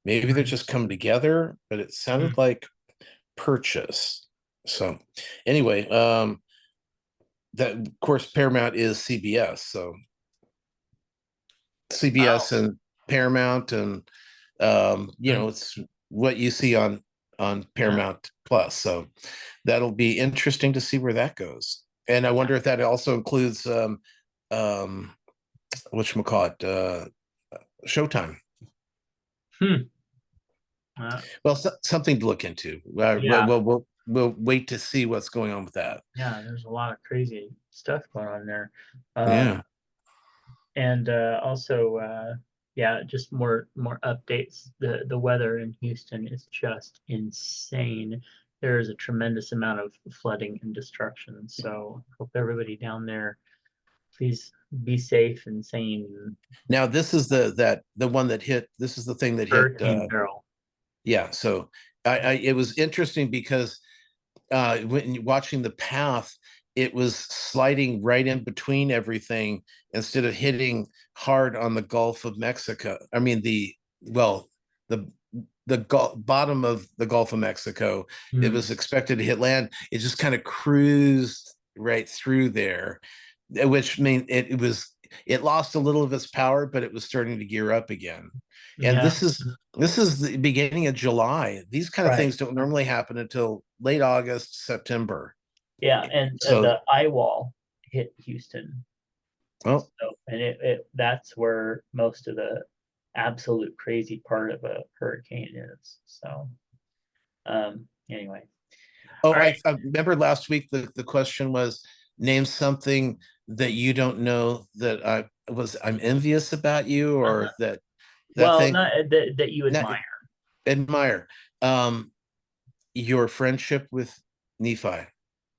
maybe they're just coming together, but it
Hmm.
sounded like purchase. So anyway, that of course Paramount is CBS, so
Oh,
CBS and Paramount, and
hmm.
it's what you see on
Yeah.
Paramount Plus. So that'll be interesting to see where that goes. And I wonder if that also includes um whatchamacallit, Showtime.
Hmm. Uh,
Well, something to look into.
yeah.
We'll wait to see what's going on with that.
Yeah. There's a lot of crazy stuff going on there. Um,
Yeah.
and also yeah, just more updates. The weather in Houston is just insane. There is a tremendous amount of flooding and destruction, so hope everybody down there, please be safe and sane.
Now this is the one that hit. This is the thing that hit.
Hurricane Barrel.
Yeah. So it was interesting because when watching the path, it was sliding right in between everything instead of hitting hard on the Gulf of Mexico. I mean, the bottom of the Gulf of Mexico. It
Hmm.
was expected to hit land. It just kind of cruised right through there, which means it lost a little of its power, but it was starting to gear up again. And
Yeah.
this is the beginning of July. These kind of
Right.
things don't normally happen until late August, September.
Yeah, and
So,
the eye wall hit Houston.
well,
So, and it that's where most of the absolute crazy part of a hurricane is. So, anyway,
oh,
all right.
I remember last week the question was, name something that you don't know that I'm envious about you, or
Uh-huh.
that
Well,
thing.
not that you
Not
admire.
admire. Um, your friendship with Nephi.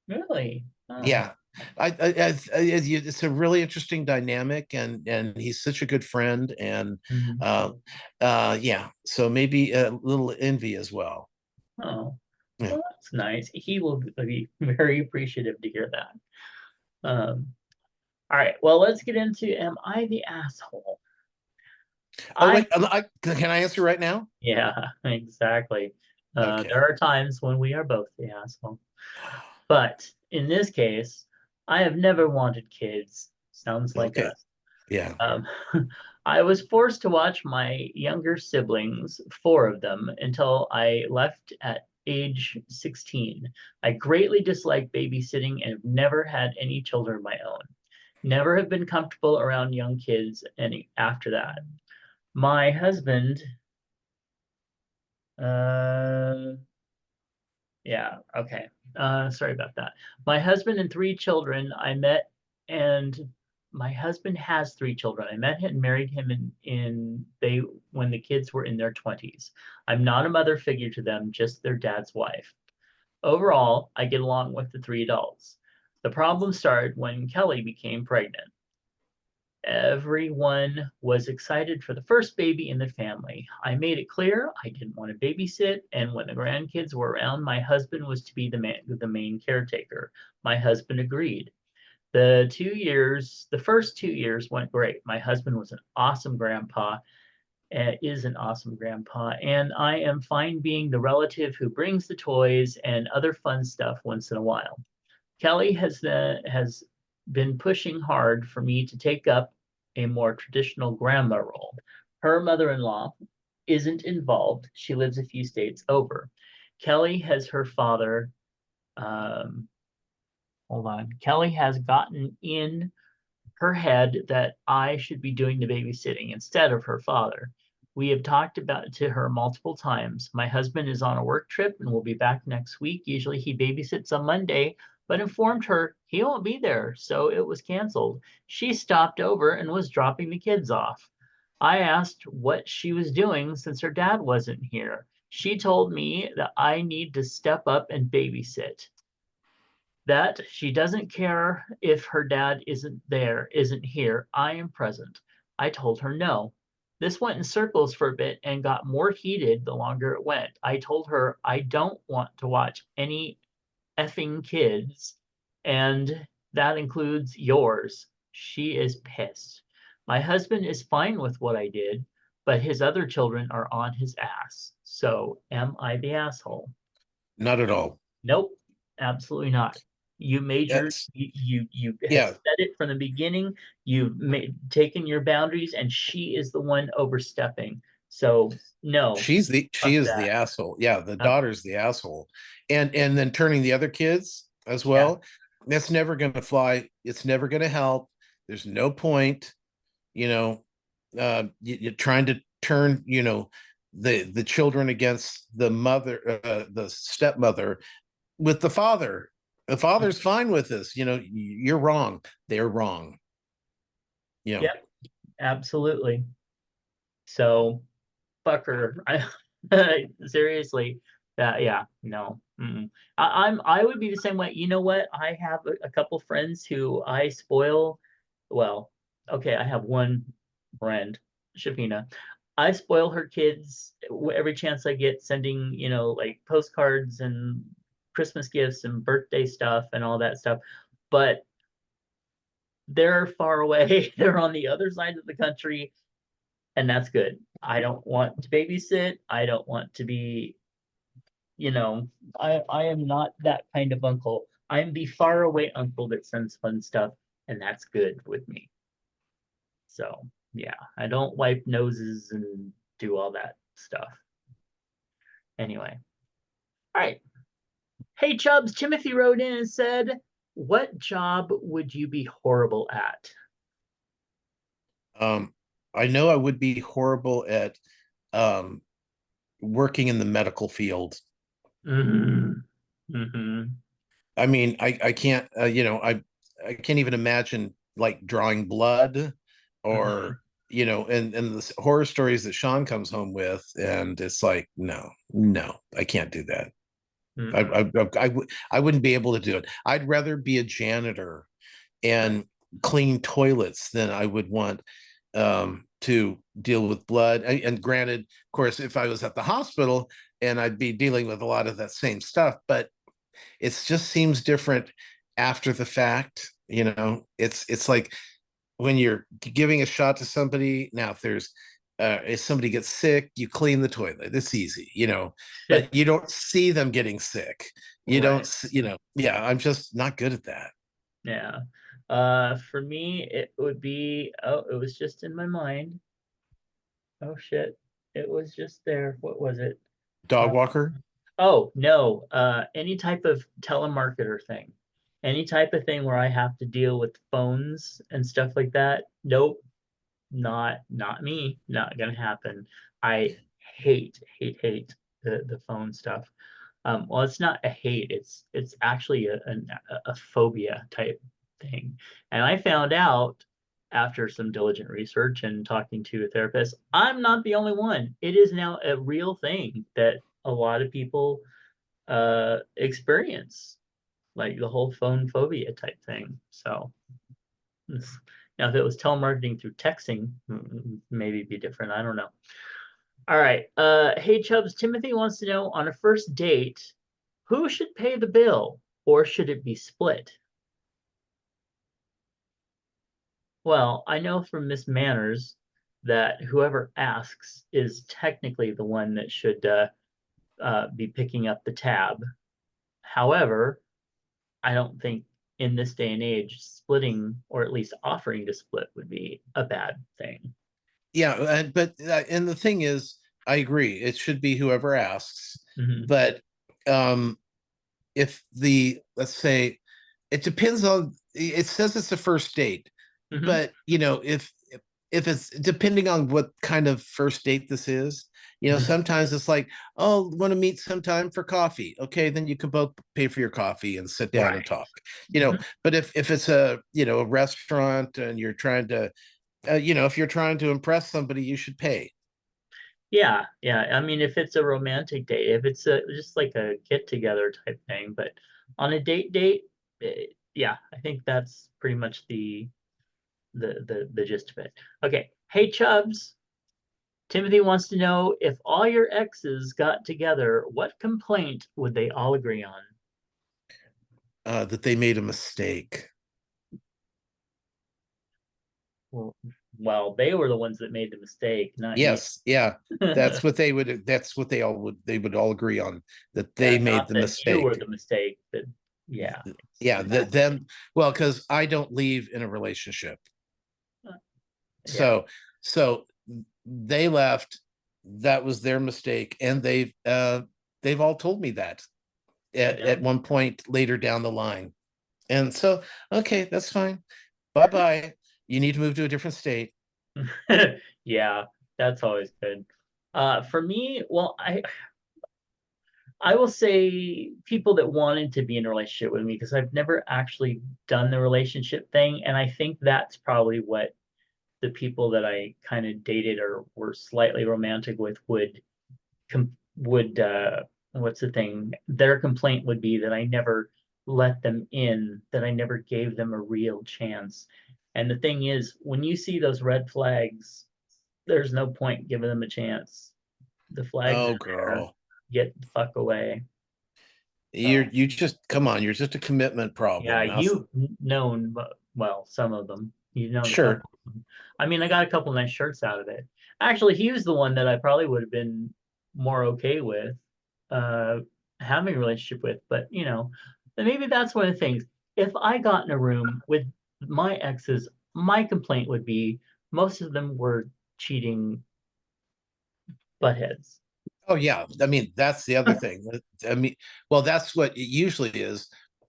Really? Oh.
Yeah, it's a really interesting dynamic, and he's such a good friend, and
Mhm.
uh, yeah. So maybe a little envy as well.
Oh.
Yeah.
Well, that's nice. He will be very appreciative to hear that. All right. Well, let's get into Am I the asshole?
Oh
I
wait, can I answer right now?
Yeah, exactly.
Okay.
There are times when we are both the asshole. But in this case, I have never wanted kids. Sounds like
Okay.
us.
Yeah.
Um, I was forced to watch my younger siblings, four of them, until I left at age 16. I greatly dislike babysitting and have never had any children of my own. Never have been comfortable around young kids any after that. My husband, uh, yeah, okay. Sorry about that. My husband and three children I met, and my husband has three children. I met him and married him in they when the kids were in their 20s. I'm not a mother figure to them, just their dad's wife. Overall, I get along with the three adults. The problem started when Kelly became pregnant. Everyone was excited for the first baby in the family. I made it clear I didn't want to babysit, and when the grandkids were around, my husband was to be the main caretaker. My husband agreed. The first 2 years went great. My husband was an awesome grandpa, is an awesome grandpa, and I am fine being the relative who brings the toys and other fun stuff once in a while. Kelly has been pushing hard for me to take up a more traditional grandma role. Her mother-in-law isn't involved. She lives a few states over. Kelly has her father, um, hold on. Kelly has gotten in her head that I should be doing the babysitting instead of her father. We have talked about it to her multiple times. My husband is on a work trip and will be back next week. Usually he babysits on Monday, but informed her he won't be there, so it was canceled. She stopped over and was dropping the kids off. I asked what she was doing since her dad wasn't here. She told me that I need to step up and babysit, that she doesn't care if her dad isn't here. I am present. I told her no. This went in circles for a bit and got more heated the longer it went. I told her I don't want to watch any effing kids, and that includes yours. She is pissed. My husband is fine with what I did, but his other children are on his ass. So am I the asshole?
Not at all.
Nope, absolutely not. You made your
That's
you had
yeah.
said it from the beginning. You've taken your boundaries, and she is the one overstepping. So no,
She
fuck
is the
that.
asshole. Yeah, the
Um,
daughter's the asshole. And then turning the other kids as
yeah,
well. That's never going to fly. It's never going to help. There's no point, you know, you're trying to turn, the children against the mother, the stepmother with the father. The father's fine with this. You're wrong. They're wrong.
yep, absolutely. So fuck her. I seriously, yeah, no. I would be the same way. You know what? I have a couple friends who I spoil. Well, okay, I have one friend, Shavina. I spoil her kids every chance I get, sending, like postcards and Christmas gifts and birthday stuff and all that stuff. But they're far away. They're on the other side of the country, and that's good. I don't want to babysit. I don't want to be, you know, I am not that kind of uncle. I'm the far away uncle that sends fun stuff, and that's good with me. So yeah, I don't wipe noses and do all that stuff. Anyway, all right. Hey Chubbs, Timothy wrote in and said, "What job would you be horrible at?"
I know I would be horrible at um, working in the medical field.
Mm-hmm. Mm-hmm.
I mean, I can't, I can't even imagine like drawing blood
Mm-hmm.
or, and the horror stories that Sean comes home with. And it's like, no, no, I can't do that.
Mm-mm.
I wouldn't be able to do it. I'd rather be a janitor
Right.
and clean toilets than I would want to deal with blood. And granted, of course, if I was at the hospital and I'd be dealing with a lot of that same stuff, but it just seems different after the fact. It's like when you're giving a shot to somebody. Now, if somebody gets sick, you clean the toilet. It's easy, but you don't see them getting sick. You
Right.
don't, yeah, I'm just not good at that.
Yeah. For me, it would be, oh, it was just in my mind. Oh shit. It was just there. What was it?
Dog
Uh,
walker.
oh, no. Any type of telemarketer thing. Any type of thing where I have to deal with phones and stuff like that. Nope. Not me. Not gonna happen. I hate the phone stuff. Well, it's not a hate. It's actually a phobia type thing. And I found out after some diligent research and talking to a therapist, I'm not the only one. It is now a real thing that a lot of people experience, like the whole phone phobia type thing. So now, if it was telemarketing through texting, maybe it'd be different. I don't know. All right. Hey Chubbs, Timothy wants to know, on a first date, who should pay the bill, or should it be split? Well, I know from Miss Manners that whoever asks is technically the one that should be picking up the tab. However, I don't think in this day and age, splitting or at least offering to split would be a bad thing.
Yeah, and the thing is, I agree. It should be whoever asks.
Mhm.
But if let's say, it depends on. It says it's a first date,
Mhm.
but if it's depending on what kind of first date this is, sometimes it's like, oh, want to meet sometime for coffee? Okay, then you can both pay for your coffee and sit down and
Right.
talk.
Mhm.
But if it's a restaurant and you're trying to if you're trying to impress somebody, you should pay.
Yeah, yeah. I mean, if it's a romantic date, if it's just like a get together type thing, but on a date, yeah, I think that's pretty much the gist of it. Okay. Hey, Chubbs. Timothy wants to know if all your exes got together, what complaint would they all agree on?
That they made a mistake.
Well, well, they were the ones that made the mistake, not you.
Yes, yeah,
Yeah,
that's what they would. That's what they would all agree on, that they made
not
the
that you were
mistake.
the mistake, but yeah,
Yeah, that
exactly.
them. Well, because I don't leave in a relationship,
Yeah,
so they left. That was their mistake, and they've all told me that
yeah.
at one point later down the line. And so, okay, that's fine. Bye bye. You need to move to a different state.
Yeah, that's always good. For me, well, I will say people that wanted to be in a relationship with me because I've never actually done the relationship thing, and I think that's probably what the people that I kind of dated or were slightly romantic with would what's the thing? Their complaint would be that I never let them in, that I never gave them a real chance. And the thing is, when you see those red flags, there's no point giving them a chance. The flags
Oh,
are there.
girl,
Get the fuck away.
you're
So
you just come on. You're just a commitment
yeah,
problem. Now,
you've known, well, some of them. You've known a
sure.
couple of them. I mean, I got a couple nice shirts out of it. Actually, he was the one that I probably would have been more okay with uh having a relationship with, but then maybe that's one of the things. If I got in a room with my exes, my complaint would be most of them were cheating buttheads.
Oh yeah, I mean that's the other thing. I mean, well, that's what it usually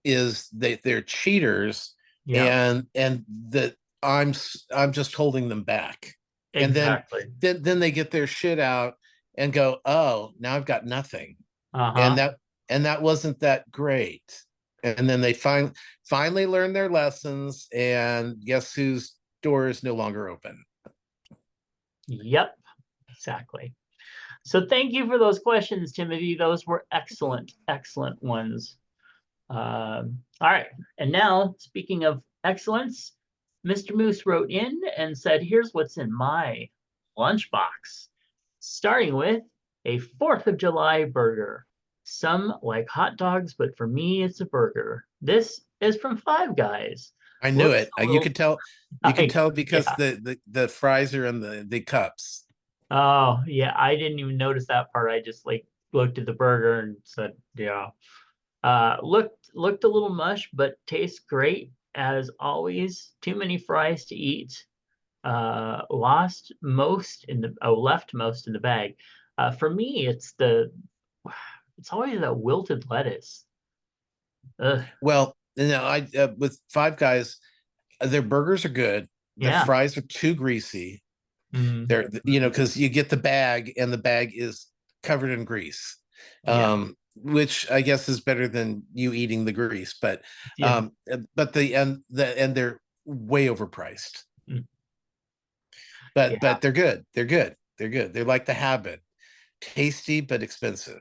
is they're cheaters,
Yeah,
and that I'm just holding them back, and then
exactly.
then they get their shit out and go, oh, now I've got nothing, and
Uh-huh.
that wasn't that great, and then they finally learn their lessons, and guess whose door is no longer open.
Yep, exactly. So thank you for those questions, Timothy. Those were excellent, excellent ones. All right. And now, speaking of excellence, Mr. Moose wrote in and said, here's what's in my lunchbox. Starting with a 4th of July burger. Some like hot dogs, but for me, it's a burger. This is from Five Guys.
I knew
Looks
it.
a
You
little,
could tell. You can
I,
tell because
yeah.
the fries are in the cups.
Oh, yeah. I didn't even notice that part. I just like looked at the burger and said, yeah. Looked a little mush, but tastes great as always. Too many fries to eat. Left most in the bag. For me, it's always that wilted lettuce. Ugh,
Well, I with Five Guys, their burgers are good. The
yeah.
fries are too greasy.
Mm,
They're because you get the bag and the bag is covered in grease,
yeah.
which I guess is better than you eating the grease.
Yeah.
But and they're way overpriced.
Mm,
But
yeah.
they're good. They're good. They're good. They're like the Habit, tasty but expensive.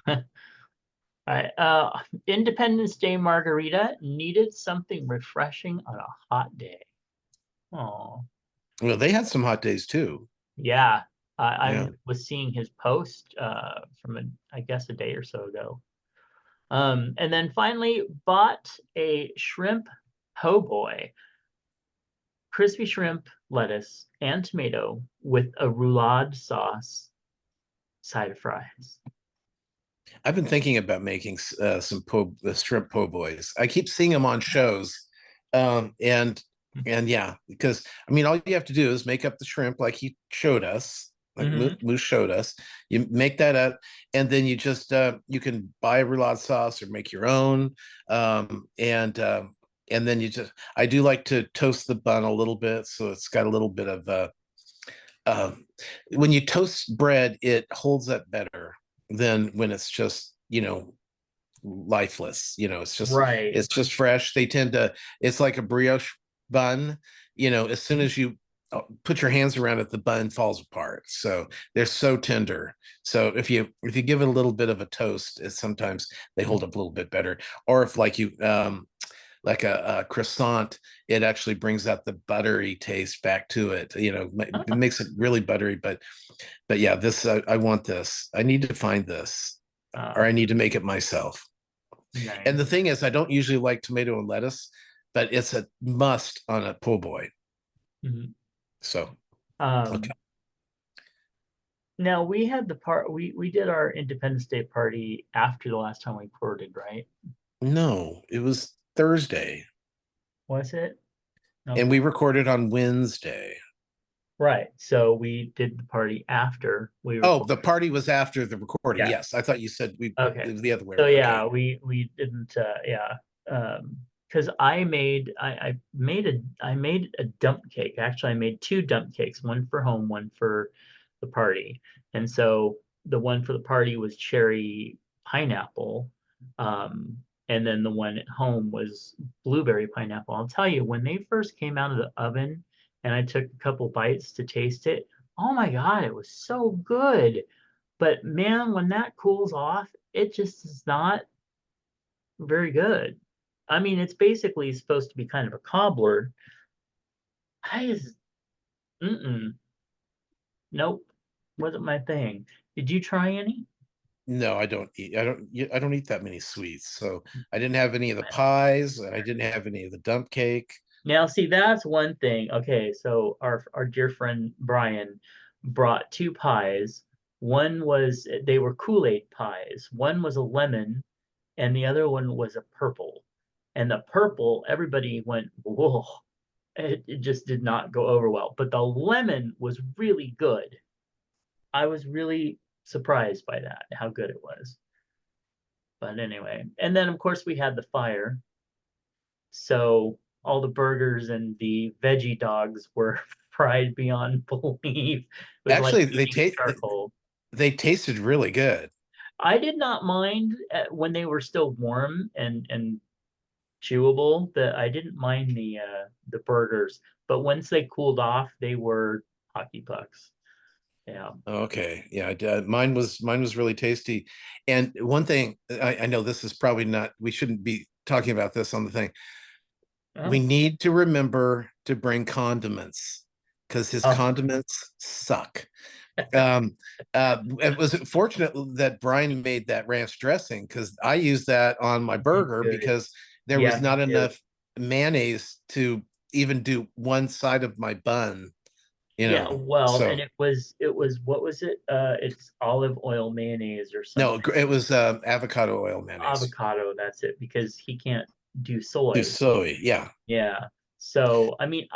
All right. Independence Day margarita needed something refreshing on a hot day. Oh.
Well, they had some hot days too.
Yeah, I
Yeah.
was seeing his post from I guess a day or so ago. And then finally bought a shrimp po' boy. crispy shrimp, lettuce, and tomato with a roulade sauce, side of fries.
I've been thinking about making some shrimp po' boys. I keep seeing them on shows, um, and and yeah, because I mean, all you have to do is make up the shrimp like he showed us, like
Mhm.
Moose showed us. You make that up, and then you just you can buy a roulade sauce or make your own, and then you just. I do like to toast the bun a little bit, so it's got a little bit of um, when you toast bread, it holds up better than when it's just, lifeless.
Right.
It's just fresh. They tend to, it's like a brioche bun. As soon as you put your hands around it, the bun falls apart. So they're so tender. So if you give it a little bit of a toast, sometimes they hold up a little bit better. Or if like you like a croissant, it actually brings out the buttery taste back to it. It makes it really buttery. But yeah, this I want this. I need to find this, or I
Uh,
need to make it myself. And
nice.
the thing is, I don't usually like tomato and lettuce, but it's a must on a po' boy.
Mhm.
So okay.
Um, Now we had the part we did our Independence Day party after the last time we recorded, right?
No, it was Thursday,
Was it?
and
Okay.
we recorded on Wednesday.
Right. So we did the party after we
Oh, the
recorded.
party was after the recording.
Yeah.
Yes, I thought you said
Okay.
it was the other way
So
around.
yeah,
Okay.
we didn't yeah. Because I made a dump cake. Actually, I made two dump cakes, one for home, one for the party. And so the one for the party was cherry pineapple. Um, and then the one at home was blueberry pineapple. I'll tell you, when they first came out of the oven and I took a couple bites to taste it, oh my God, it was so good. But man, when that cools off, it just is not very good. I mean, it's basically supposed to be kind of a cobbler. I just, mm-mm, nope, wasn't my thing. Did you try any?
No, I don't eat. I don't eat that many sweets. So I didn't have any of the pies. I didn't have any of the dump cake.
Now, see, that's one thing. Okay, so our dear friend Brian brought two pies. One was they were Kool-Aid pies. One was a lemon, and the other one was a purple. And the purple, everybody went, whoa, it just did not go over well. But the lemon was really good. I was really surprised by that, how good it was. But anyway, and then of course we had the fire. So all the burgers and the veggie dogs were fried beyond belief. It was like
Actually,
eating charcoal.
they tasted really good.
I did not mind when they were still warm and chewable. I didn't mind the burgers, but once they cooled off, they were hockey pucks. Yeah.
Okay, yeah, mine was really tasty. And one thing I know this is probably not. We shouldn't be talking about this on the thing. We
Oh,
need to remember to bring condiments because his
oh,
condiments suck. It was fortunate that Brian made that ranch dressing because I used that on my
it's
burger
good.
because there
Yeah,
was
me
not
too.
enough mayonnaise to even do one side of my bun,
Yeah, well, and
So
it was what was it? It's olive oil mayonnaise or
no,
something.
it was avocado oil mayonnaise.
Avocado, that's it, because he can't do
Do
soy.
soy, yeah.
Yeah. So, I mean,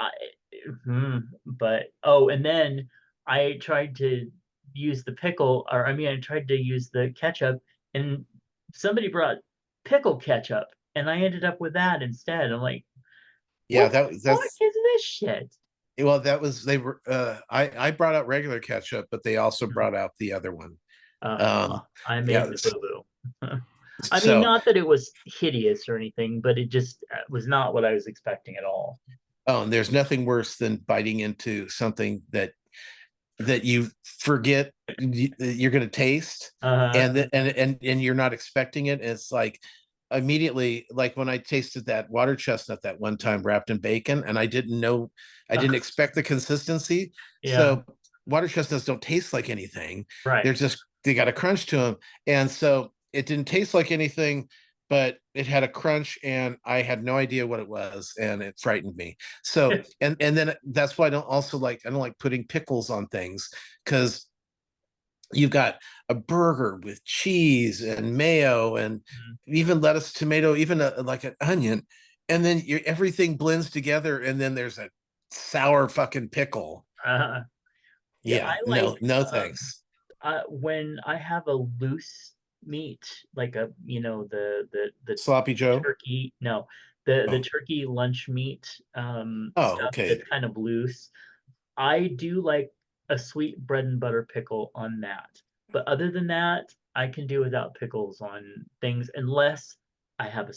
but oh, and then I tried to use the pickle, or I mean, I tried to use the ketchup, and somebody brought pickle ketchup, and I ended up with that instead. I'm like,
Yeah,
what the
that
fuck
that's
is this shit?
well, that was they were I brought out regular ketchup, but they also brought out the other one.
Uh-oh,
Um
I
yeah,
made the boo-boo. I mean,
so
not that it was hideous or anything, but it just was not what I was expecting at all.
oh, and there's nothing worse than biting into something that you forget you're going to taste,
Uh,
and you're not expecting it. It's like immediately, like when I tasted that water chestnut that one time wrapped in bacon, and I didn't expect the consistency.
yeah,
So water chestnuts don't taste like anything.
right.
They got a crunch to them, and so it didn't taste like anything. but it had a crunch and I had no idea what it was, and it frightened me. So, and then that's why I don't like putting pickles on things, because you've got a burger with cheese and mayo and even lettuce, tomato, even like an onion, and then everything blends together, and then there's a sour fucking pickle.
Yeah,
Yeah,
I like
no thanks.
when I have a loose meat, like the
Sloppy Joe.
turkey, no, the
Oh,
turkey lunch meat
oh,
stuff
okay.
that's kind of loose. I do like a sweet bread and butter pickle on that. But other than that, I can do without pickles on things unless I have a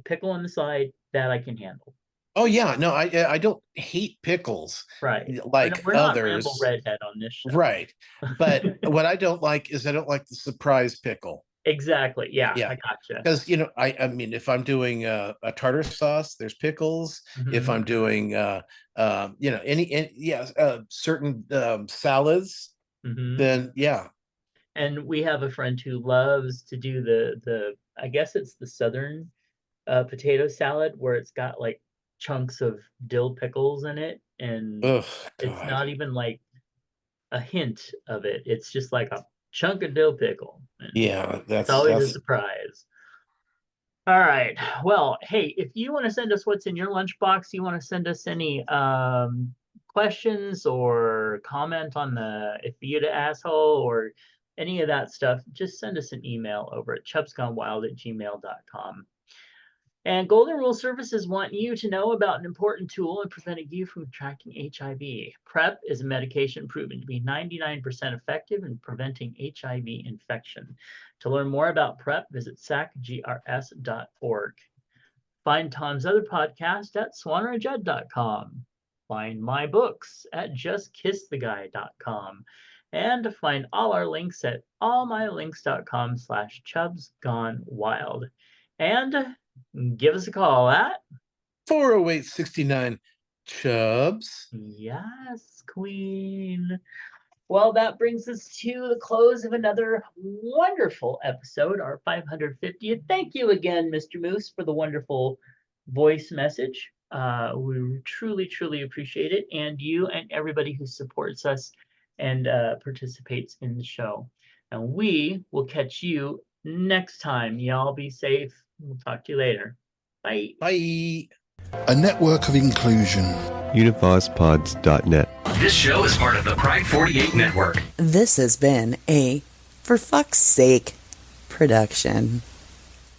pickle on the side that I can handle.
Oh yeah, no, I don't hate pickles
Right.
like
We're not Ramble
others.
Redhead on this show.
Right. But what I don't like is I don't like the surprise pickle.
Exactly. Yeah, I
Yeah.
gotcha.
Because I mean, if I'm doing a tartar sauce, there's pickles. If
Mhm.
I'm doing any certain salads,
Mhm.
then yeah.
And we have a friend who loves to do the I guess it's the southern potato salad where it's got like chunks of dill pickles in it, and
Oh
it's
God.
not even like a hint of it. It's just like a chunk of dill pickle, and
Yeah,
it's
that's
always a
that's
surprise. All right. Well, hey, if you want to send us what's in your lunchbox, you want to send us any questions or comment on the if you to asshole or any of that stuff, just send us an email over at chubsgonewild@gmail.com. And Golden Rule Services want you to know about an important tool in preventing you from contracting HIV. PrEP is a medication proven to be 99% effective in preventing HIV infection. To learn more about PrEP, visit sacgrs.org. Find Tom's other podcast at swannerandjudd.com. Find my books at justkisstheguy.com. And to find all our links at allmylinks.com/chubsgonewild. And give us a call at
408-69 Chubs.
Yes, Queen. Well, that brings us to the close of another wonderful episode, our 550th. Thank you again, Mr. Moose, for the wonderful voice message. We truly, truly appreciate it. And you and everybody who supports us and participates in the show. And we will catch you next time. Y'all be safe. We'll talk to you later. Bye.
Bye.
A network of inclusion.
UnivazPods.net.
This show is part of the Pride 48 network.
This has been a For Fuck's Sake production.